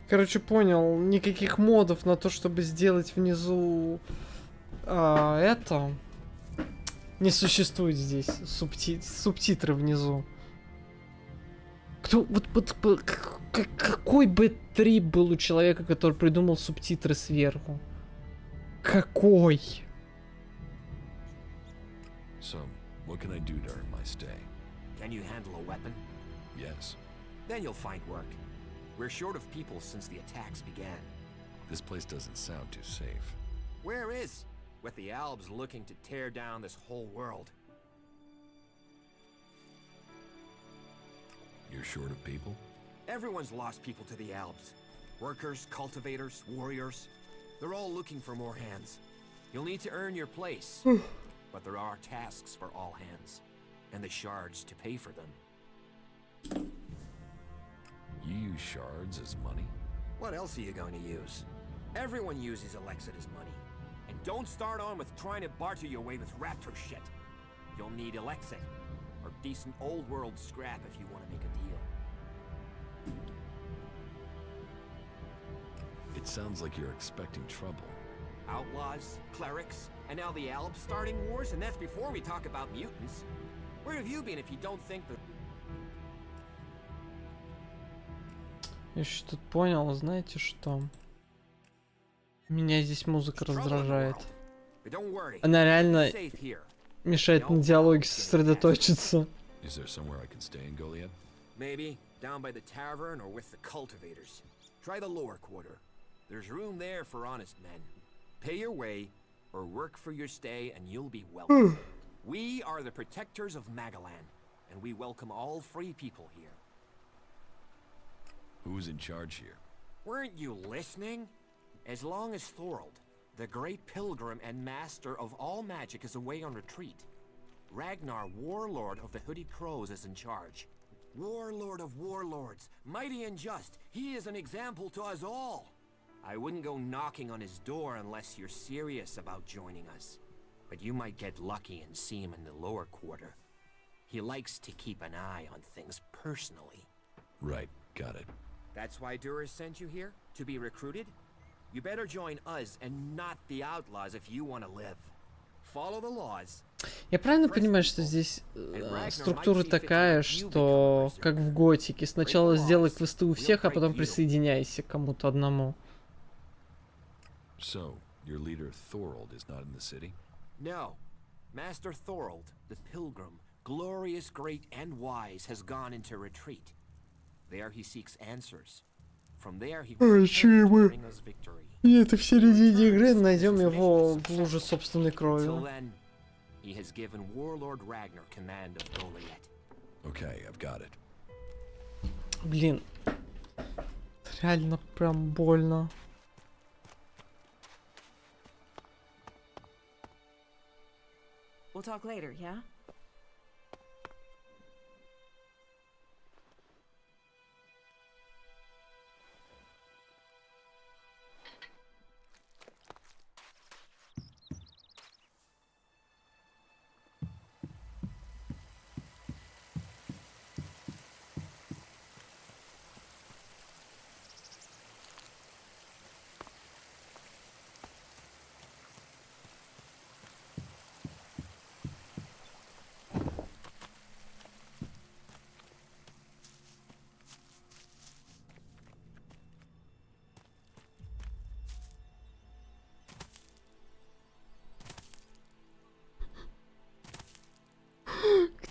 Короче, понял, никаких модов на то, чтобы сделать внизу это не существует здесь. Субтитры внизу. Кто какой бы трип был у человека, который придумал субтитры сверху? Какой? So, what can I do during my stay? Can you handle a weapon? Yes. Then you'll find work. We're short of people since the attacks began. This place doesn't sound too safe. Where is? With the Albs looking to tear down this whole world. You're short of people? Everyone's lost people to the Albs. Workers, cultivators, warriors. They're all looking for more hands. You'll need to earn your place. But there are tasks for all hands. And the shards to pay for them. You use shards as money? What else are you going to use? Everyone uses Elex as money. And don't start on with trying to barter your way with raptor shit. You'll need Elexit, or decent old world scrap if you want to make a deal. It sounds like you're expecting trouble. Outlaws, clerics, and now the Albs starting wars, and that's before we talk about mutants. Where have you been if you don't think that... Я еще тут понял, знаете что? Меня здесь музыка раздражает. But don't worry, Она реально safe here. мешает на диалоге сосредоточиться. Is there somewhere I can stay in Goliath? Maybe down by the tavern or with the cultivators. Try the lower quarter. There's room there for honest men. Pay your way or work for your stay and you'll be welcome. We are the protectors of Magalan, and we welcome all free people here. Who's in charge here? Weren't you listening? As long as Thorold, the great pilgrim and master of all magic, is away on retreat, Ragnar, warlord of the Hooded Crows, is in charge. Warlord of warlords, mighty and just, he is an example to us all. I wouldn't go knocking on his door unless you're serious about joining us. But you might get lucky and see him in the lower quarter. He likes to keep an eye on things personally. Right, got it. That's why Duras sent you here? To be recruited? You better join us and not the outlaws if you want to live. Follow the laws. Я правильно понимаю, что здесь структура такая, что как в Готике. Сначала сделай квесты у всех, а потом присоединяйся к кому-то одному. So, your leader Thorold is not in the city? No. Master Thorold, the pilgrim, glorious, great, and wise, has gone into retreat. There he seeks answers. From there he will bring us victory. Где-то в середине игры найдем его в луже собственной Till крови. then, he has given Warlord Ragnar command of Goliath. Okay, I've got it. Блин. Реально прям больно. We'll talk later, yeah?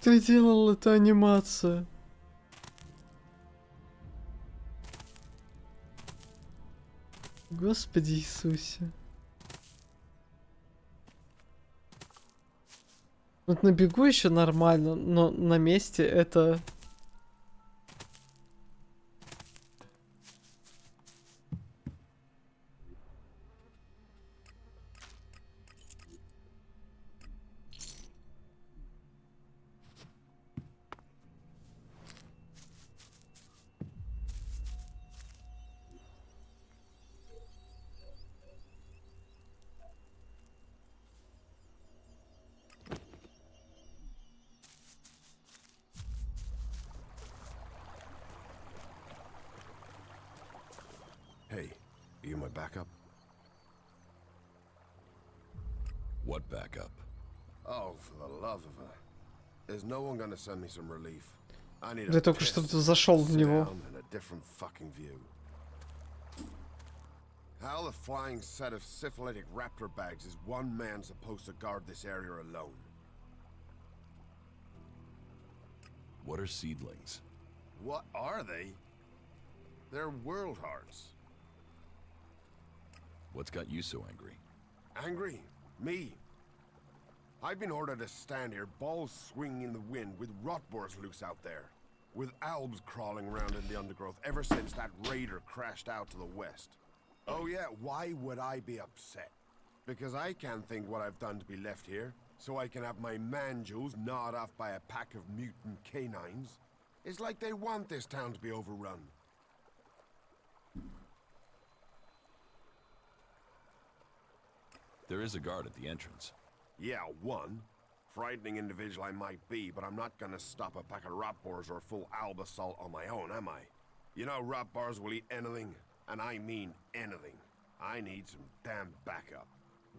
Кто делал эту анимацию? Господи Иисусе. Вот на бегу еще нормально, но на месте это... backup? What backup? Oh, for the love of her. Is no one gonna send me some relief? I need Я a только что piss, зашел в sit него. down, and a different fucking view. How the flying set of syphilitic raptor bags is one man supposed to guard this area alone? What are seedlings? What are they? They're world hearts. What's got you so angry? Angry? Me? I've been ordered to stand here, balls swinging in the wind, with rotboars loose out there. With albs crawling around in the undergrowth ever since that raider crashed out to the west. Oh yeah, why would I be upset? Because I can't think what I've done to be left here, so I can have my man-jewels gnawed off by a pack of mutant canines. It's like they want this town to be overrun. There is a guard at the entrance. Yeah, one. Frightening individual I might be, but I'm not gonna stop a pack of rotboars or a full alb assault on my own, am I? You know rotboars will eat anything, and I mean anything. I need some damn backup.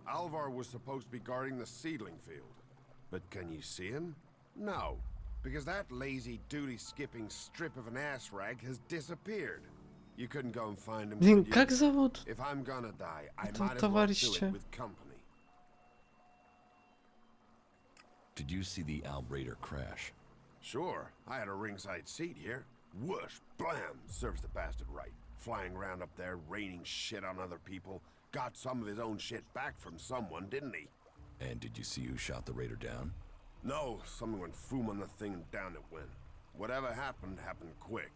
Alvar was supposed to be guarding the seedling field. But can you see him? No, because that lazy duty-skipping strip of an ass rag has disappeared. You couldn't go and find him. Блин, could you? как зовут If I'm gonna die, I этого might as well do товарища? it with company. Did you see the Alb Raider crash? Sure, I had a ringside seat here. Whoosh, blam, serves the bastard right. Flying around up there, raining shit on other people. Got some of his own shit back from someone, didn't he? And did you see who shot the Raider down? No, someone went foom on the thing and down it went. Whatever happened, happened quick.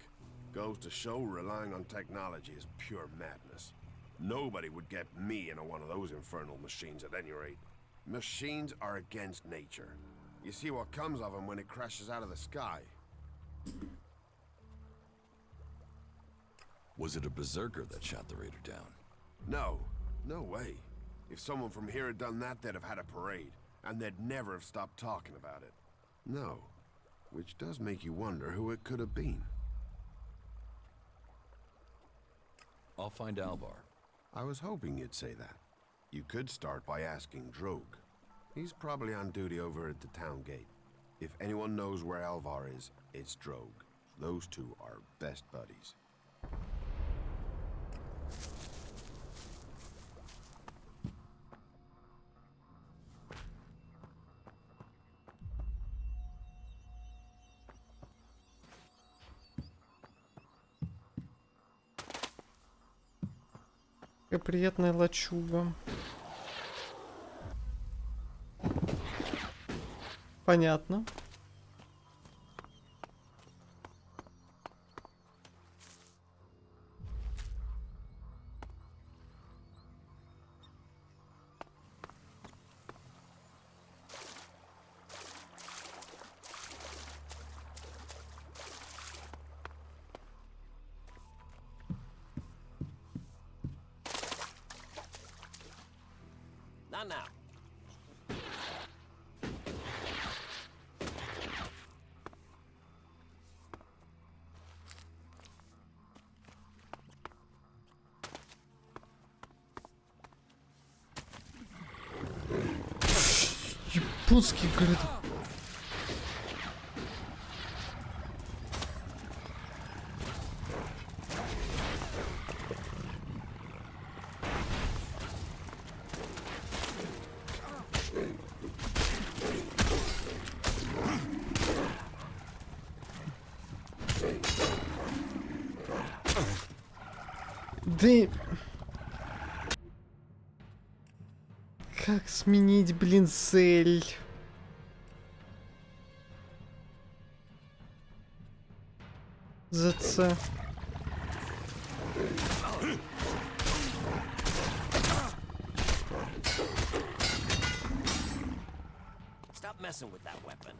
Goes to show relying on technology is pure madness. Nobody would get me into one of those infernal machines at any rate. Machines are against nature. You see what comes of them when it crashes out of the sky. Was it a berserker that shot the Raider down? No, no way. If someone from here had done that, they'd have had a parade, and they'd never have stopped talking about it. No, which does make you wonder who it could have been. I'll find Alvar. I was hoping you'd say that. You could start by asking Drogue. He's probably on duty over at the town gate. If anyone knows where Alvar is, it's Drogue. Those two are best buddies. Какая приятная лачуга. Понятно. Not now. Японский, говорит. Да и- Как сменить, блин, цель? ЗЦ. Stop messing with that weapon.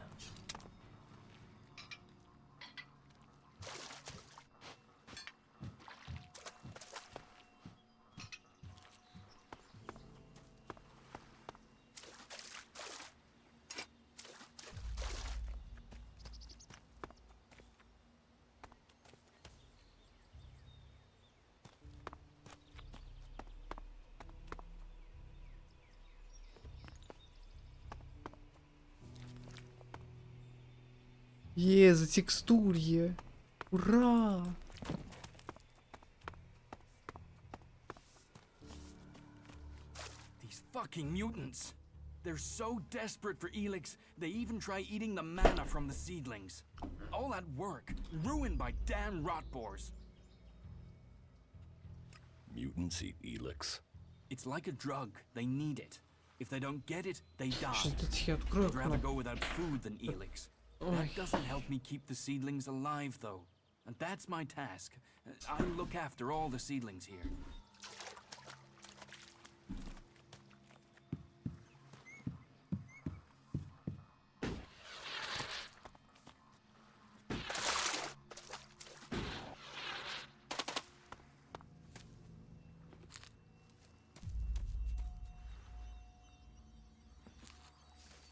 За текстурье. Ура! These fucking mutants. They're so desperate for Elex, they even try eating the mana from the seedlings. All that work, ruined by damn rotboars. Mutants eat Elex. It's like a drug. They need it. If they don't get it, they die. Сейчас тут я открою I'd rather окно. go without food than Elex. Ой. That doesn't help me keep the seedlings alive, though. And that's my task. I'll look after all the seedlings here.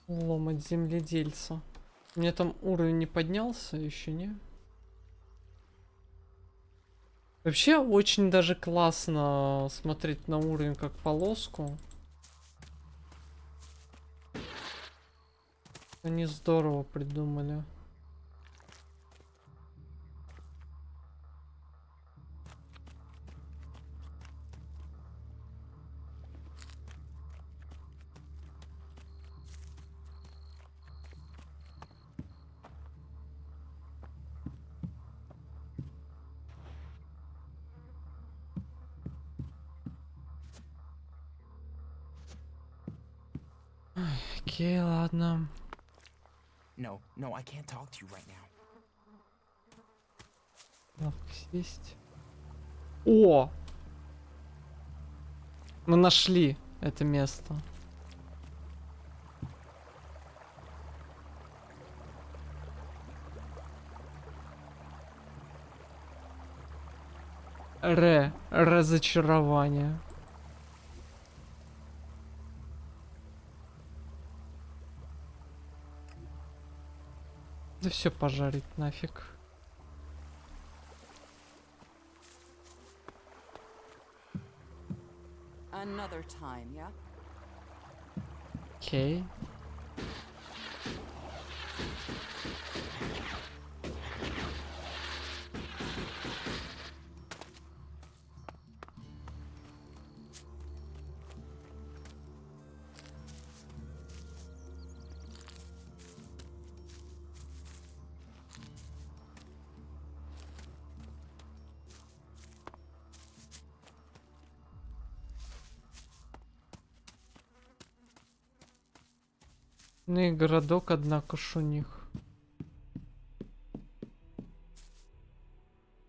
Ломать земледельца. У меня там уровень не поднялся еще, не? Вообще очень даже классно смотреть на уровень как полоску. Они здорово придумали. Окей, ладно. No, I can't talk to you right now. Лавка есть. О! Мы нашли это место. Разочарование. Да все пожарить нафиг. Another time, yeah? Окей. Ну и городок, однако ж у них.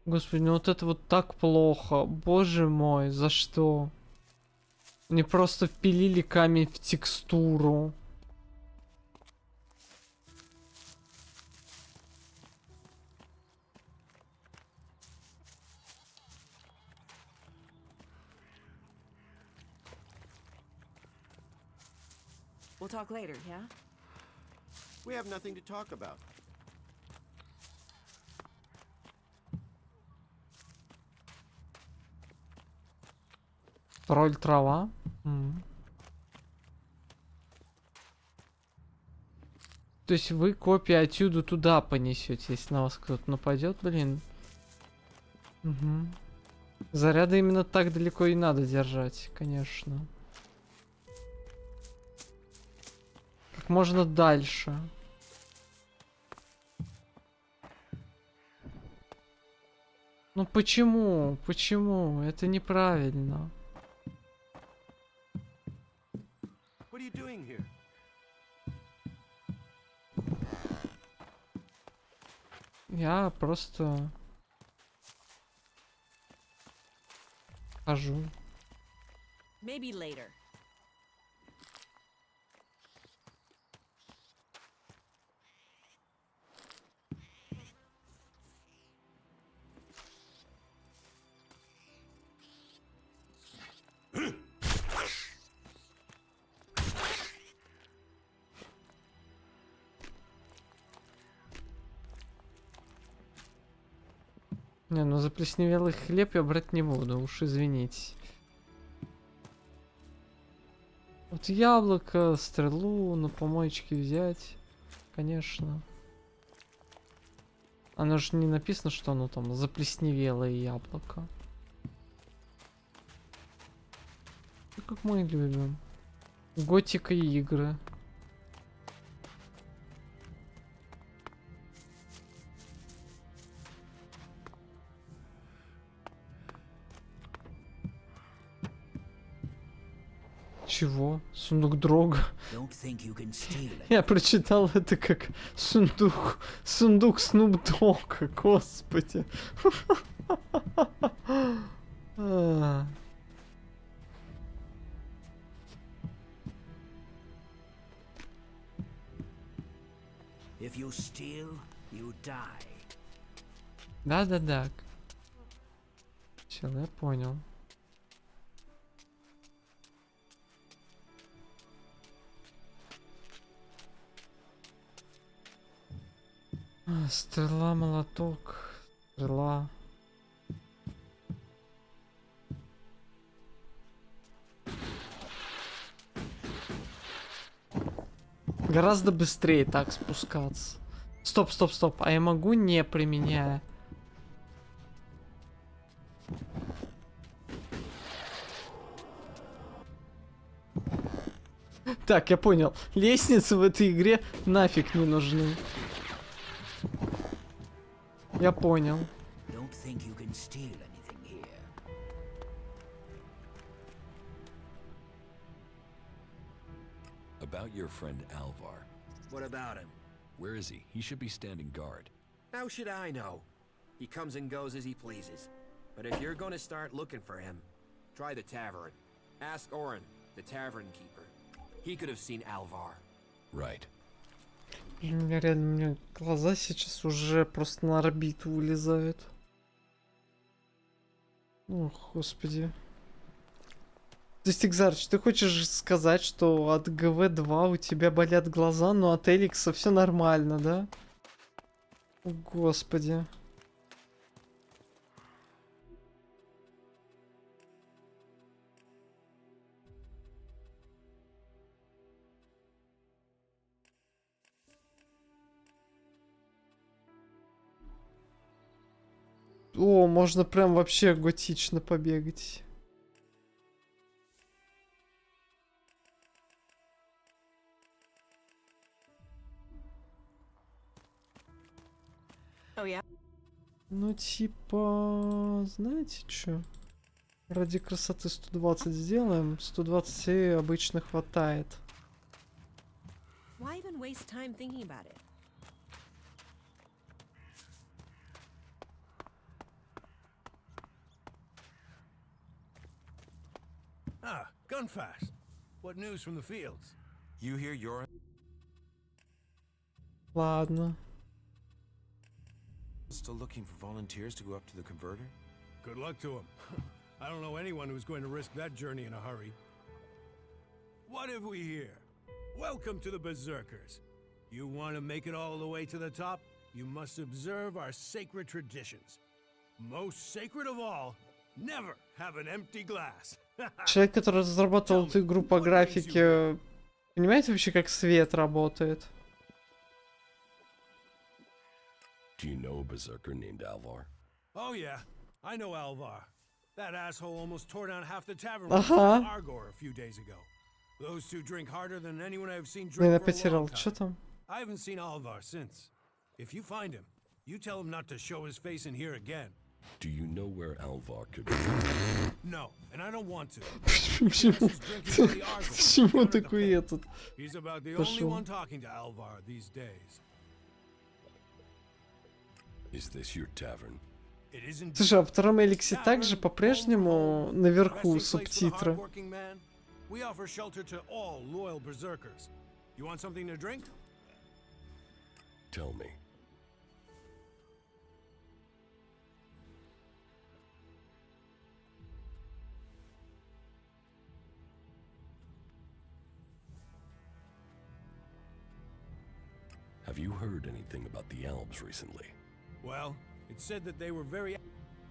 Господи, ну вот это вот так плохо. Боже мой, за что? Они просто впилили камень в текстуру. We'll talk later, yeah? We have nothing to talk about. Тролль трава. То есть вы копии отсюда туда понесете, если на вас кто-то нападет, блин. Угу. Заряды именно так далеко и надо держать, конечно. Как можно дальше. Ну почему? Почему? Это неправильно. What are you doing here? Я просто хожу. Maybe later. Не, ну заплесневелый хлеб я брать не буду, уж извините. Вот яблоко, стрелу на помоечке взять, конечно. Оно же не написано, что оно там заплесневелое яблоко. Ну, как мы любим. Готика игры. Чего? Сундук дрога. Я прочитал это как сундук Снуп Дога, господи. If you steal, you die. Да-да-да. Чел, я понял. Стрела, молоток, стрела. Гораздо быстрее так спускаться. Стоп, стоп, стоп. А я могу, не применяя? Так, я понял. Лестницы в этой игре нафиг не нужны. Я понял. Don't think you can steal anything here. About your friend Alvar. What about him? Where is he? He should be standing guard. How should I know? He comes and goes as he pleases. But if you're gonna start looking for him, try the tavern. Ask Orin, the tavern keeper. He could have seen Alvar. Right. У меня глаза сейчас уже просто на орбиту вылезают. Ох, господи. То есть, Экзарч, ты хочешь сказать, что от ГВ-2 у тебя болят глаза, но от Элекса все нормально, да? О, господи. О, можно прям вообще готично побегать. Oh, yeah? Ну, типа, знаете что? Ради красоты 120 сделаем. 120 обычно хватает. Why even waste time thinking about it? Ah, Gunfast. What news from the fields? You hear your... Ладно. Still looking for volunteers to go up to the converter? Good luck to him. I don't know anyone who's going to risk that journey in a hurry. What have we here? Welcome to the Berserkers. You want to make it all the way to the top? You must observe our sacred traditions. Most sacred of all, never have an empty glass. Человек, который разрабатывал эту игру по графике, понимаете вообще, как свет работает? Do you know a berserker named Alvar? Oh yeah, I know Alvar. That asshole almost tore down half the tavern Ага. with Argor a few days ago. Those two drink harder than anyone I've seen Я drink for a потерял. long Что time. там? I haven't seen Alvar since. If you find him, you tell him not to show his face in here again. Do you know where Alvar could be? No, and I don't want to. Почему такой этот? He's about the only Пошел. one talking to Alvar these days. Is this your tavern? It isn't. Слушай, а во втором Элексе также по-прежнему наверху Resting place for the субтитры. hardworking man. We offer shelter to all loyal berserkers. You want something to drink? Tell me. Have you heard anything about the elves recently? Well, it said that they were very.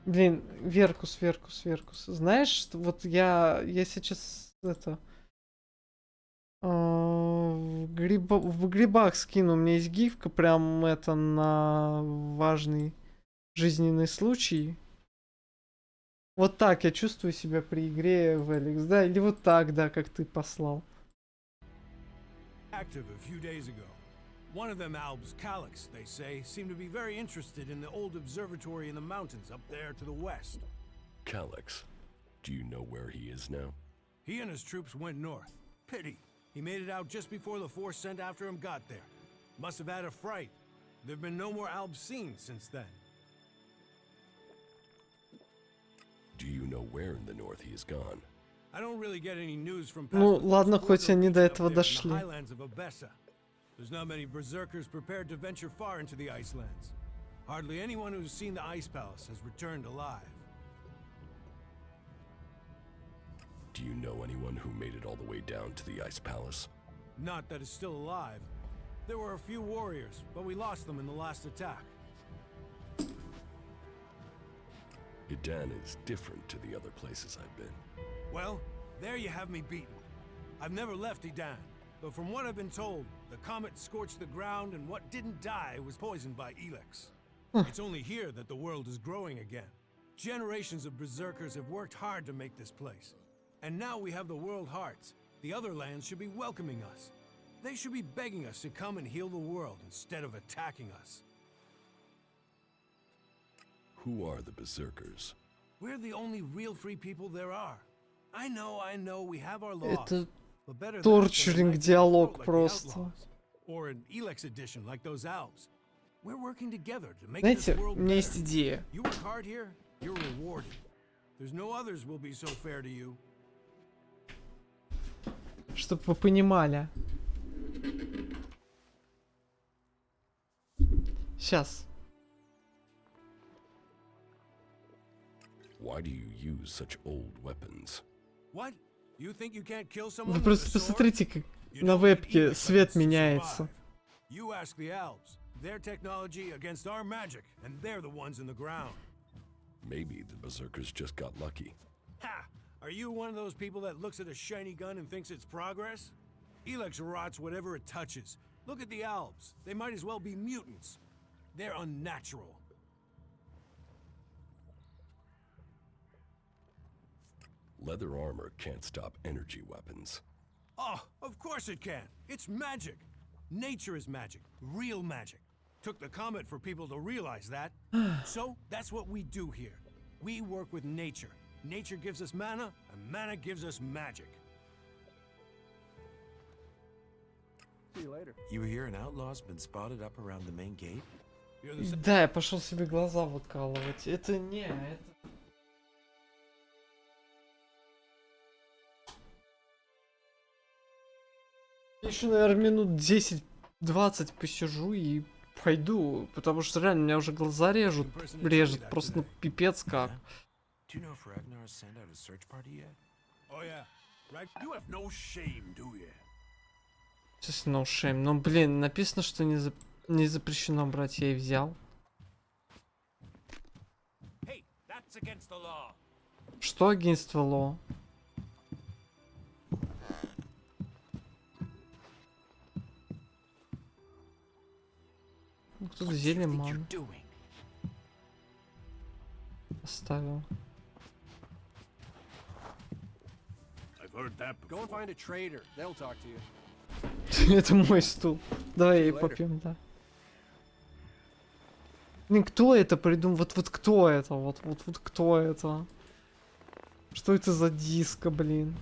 Блин, Веркус, Веркус, Веркус. Знаешь, что вот я сейчас это... в грибах скину. У меня есть гифка, прям это на важный жизненный случай. Вот так я чувствую себя при игре в Elex, да? Или вот так, да, как ты послал. Active a few days ago. One of them Albs, Calix, they say, seemed to be very interested in the old observatory in the mountains up there to the west. Calix. Do you know where he is now? He and his troops went north. Pity. He made it out just before the force sent after him got there. Must have had a fright. There've been no more Albs seen since then. Do you know where in the north he is gone? I don't really get any news from Ну, past the ладно, first хоть border они до region up этого there in the дошли. highlands of Abessa. There's not many berserkers prepared to venture far into the Icelands. Hardly anyone who's seen the Ice Palace has returned alive. Do you know anyone who made it all the way down to the Ice Palace? Not that is still alive. There were a few warriors, but we lost them in the last attack. Idan is different to the other places I've been. Well, there you have me beaten. I've never left Idan, but from what I've been told, the comet scorched the ground and what didn't die was poisoned by Elex. It's only here that the world is growing again. Generations of berserkers have worked hard to make this place. And now we have the World Hearts. The other lands should be welcoming us. They should be begging us to come and heal the world instead of attacking us. Who are the berserkers? We're the only real free people there are. I know, we have our laws. Это But better that than a торчеринг knife диалог like the просто. outlaws, or an Elex edition like those Alps. We're working together to make Знаете, this у world меня есть better. идея. You work hard here, you're rewarded. There's no others will be so fair to you. Чтоб вы понимали. Сейчас. Why do you use such old weapons? What? You think you can't kill someone Вы with просто a sword? посмотрите, как You на don't need вебке Elex свет to меняется. survive. You ask the Alps. Their technology against our magic, and they're the ones in the ground. Maybe the berserkers just got lucky. Ha! Are you one of those people that looks at a shiny gun and thinks it's progress? Elex rots whatever it touches. Look at the Alps. They might as well be mutants. They're unnatural. Leather armor can't stop energy weapons. Oh, of course it can. It's magic. Nature is magic. Real magic. Took the comet for people to realize that. So, that's what we do here. We work with nature. Nature gives us mana, and mana gives us magic. See you later. You hear an outlaw's been spotted up around the main gate? You're the same. Да, я пошел себе глаза выкалывать. Это не, это... Еще, наверное, минут 10-20 посижу и пойду, потому что реально меня уже глаза режут просто ну, пипец как. Do you know if Ragnar has sent out a search party yet? Oh yeah. Right? You have no shame, do you? Just no shame. Ну блин, написано, что не запрещено брать, я и взял. Hey, that's against the law. Что агентство Ло? Ну, кто-то зелье ман оставил. I've heard that before. Go and find a trader. They'll talk to you. Это мой стул. Давай и попьем, да. Блин, кто это придумал? Вот кто это? Вот кто это? Что это за диско, блин?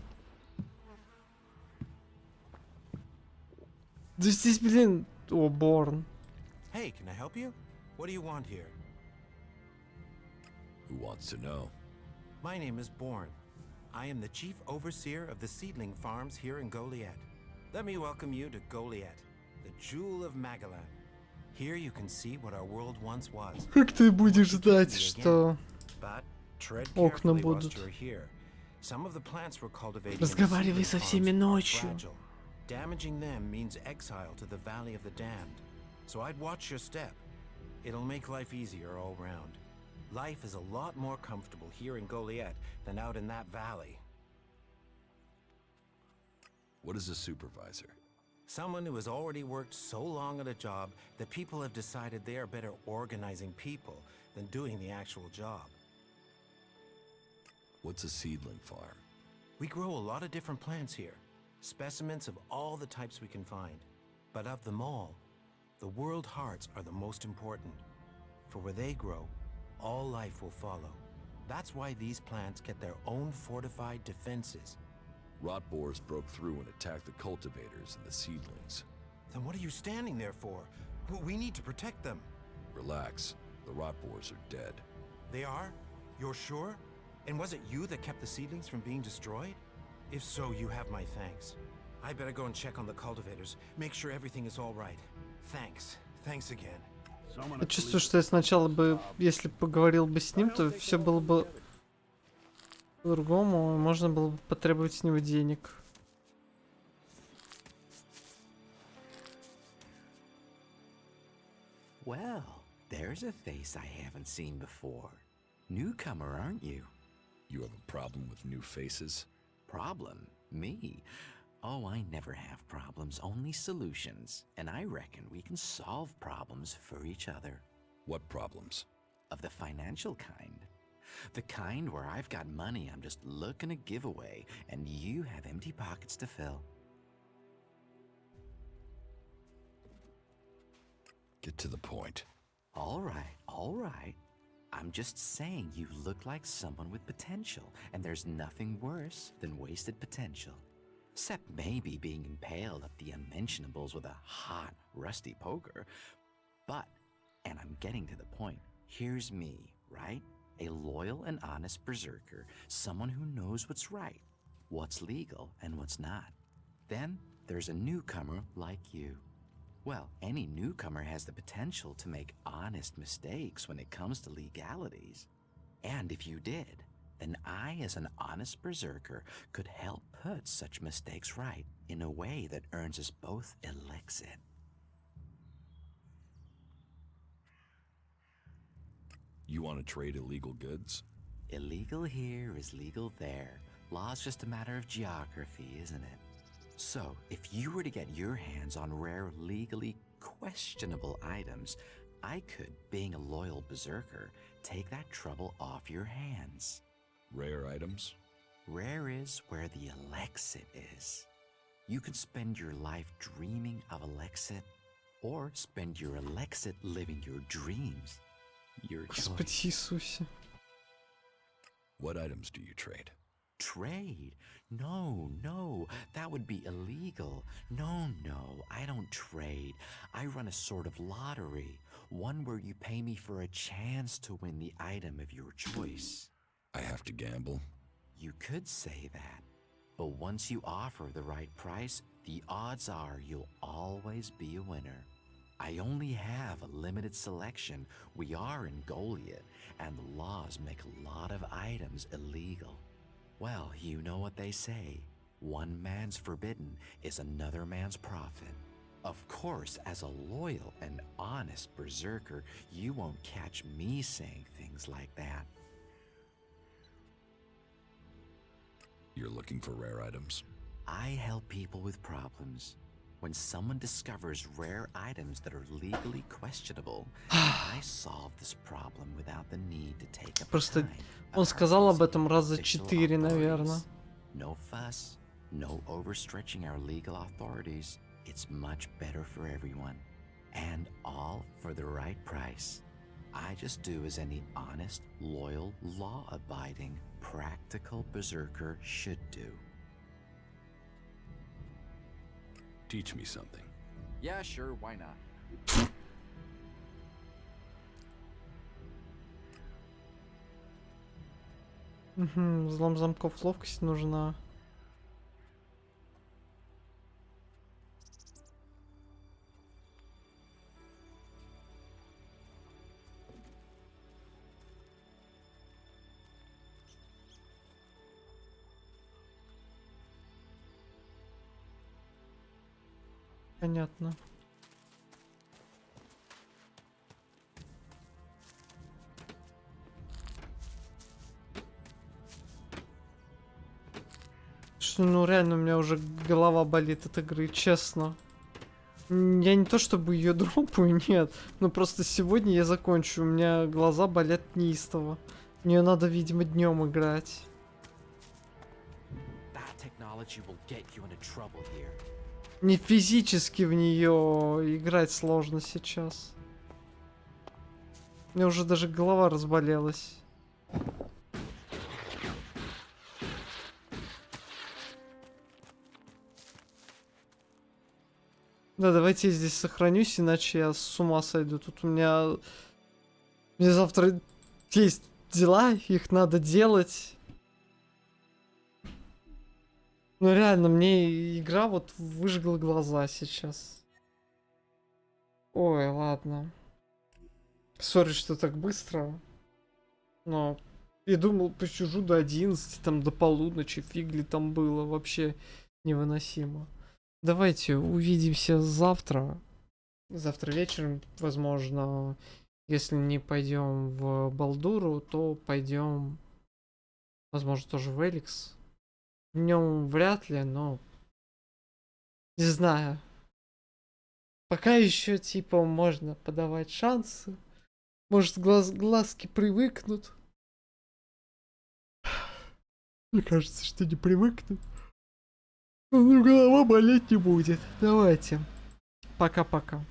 Да здесь, блин... О, Борн. Hey, can I help you? What do you want here? Who wants to know? My name is Born. I am the chief overseer of the seedling farms here in Goliad. Let me welcome you to Goliad, the jewel of Magalan. Here you can see what our world once was. Как ты будешь ждать, что But tread окна carefully whilst будут? you're here. Some of the plants we're cultivating in the Разговаривай seedling со всеми farms are ночью. fragile. Damaging them means exile to the Valley of the Damned. So I'd watch your step. It'll make life easier all round. Life is a lot more comfortable here in Goliad than out in that valley. What is a supervisor? Someone who has already worked so long at a job that people have decided they are better organizing people than doing the actual job. What's a seedling farm? We grow a lot of different plants here, specimens of all the types we can find. But of them all, the world hearts are the most important. For where they grow, all life will follow. That's why these plants get their own fortified defenses. Rot boars broke through and attacked the cultivators and the seedlings. Then what are you standing there for? We need to protect them. Relax. The rot boars are dead. They are? You're sure? And was it you that kept the seedlings from being destroyed? If so, you have my thanks. I better go and check on the cultivators, make sure everything is all right. Thanks. Thanks again. Я чувствую, что я сначала бы, если поговорил бы с ним, то все было бы по-другому, и можно было бы потребовать с него денег. Well, there's a face I haven't seen before. Newcomer, aren't you? You have a problem with new faces? Problem? Me? Oh, I never have problems, only solutions. And I reckon we can solve problems for each other. What problems? Of the financial kind. The kind where I've got money I'm just looking to give away, and you have empty pockets to fill. Get to the point. All right, all right. I'm just saying you look like someone with potential, and there's nothing worse than wasted potential. Except maybe being impaled up the unmentionables with a hot, rusty poker. But, and I'm getting to the point, here's me, right? A loyal and honest berserker, someone who knows what's right, what's legal and what's not. Then there's a newcomer like you. Well, any newcomer has the potential to make honest mistakes when it comes to legalities. And if you did, then I, as an honest berserker, could help put such mistakes right in a way that earns us both Elex. You want to trade illegal goods? Illegal here is legal there. Law's just a matter of geography, isn't it? So, if you were to get your hands on rare, legally questionable items, I could, being a loyal berserker, take that trouble off your hands. Rare items? Rare is where the Elexit is. You could spend your life dreaming of Elexit, or spend your Elexit living your dreams. Your Господи Иисусе. What items do you trade? Trade? No, that would be illegal. No, I don't trade. I run a sort of lottery, one where you pay me for a chance to win the item of your choice. I have to gamble? You could say that, but once you offer the right price, the odds are you'll always be a winner. I only have a limited selection. We are in Goliath, and the laws make a lot of items illegal. Well, you know what they say. One man's forbidden is another man's profit. Of course, as a loyal and honest berserker, you won't catch me saying things like that. You're looking for rare items? I help people with problems. When someone discovers rare items that are legally questionable, I solve this problem without the need to take up Просто time. он сказал об этом раза 4, наверное. No fuss, no overstretching our legal authorities. It's much better for everyone. And all for the right price. I just do as any honest, loyal, law-abiding, practical berserker should do. Teach me something. Yeah, sure, why not? Взлом замков, ловкость нужна. Понятно. Что, ну реально у меня уже голова болит от игры, честно. Я не то чтобы ее дропаю, нет. Но просто сегодня я закончу. У меня глаза болят неистово. Мне надо, видимо, днем играть. Не физически в нее играть сложно сейчас. У меня уже даже голова разболелась. Да, давайте я здесь сохранюсь, иначе я с ума сойду. Тут у меня... Мне завтра есть дела, их надо делать. Ну реально, мне игра вот выжгла глаза сейчас. Ой, ладно. Сори, что так быстро. Но я думал, посижу до 11, там до полуночи, фиг ли там было, вообще невыносимо. Давайте увидимся завтра. Завтра вечером, возможно, если не пойдем в Балдуру, то пойдем, возможно, тоже в Эликс. Днем вряд ли, но не знаю. Пока еще типа можно подавать шансы. Может, глазки привыкнут. Мне кажется, что не привыкнут. Ну, голова болеть не будет. Давайте. Пока-пока.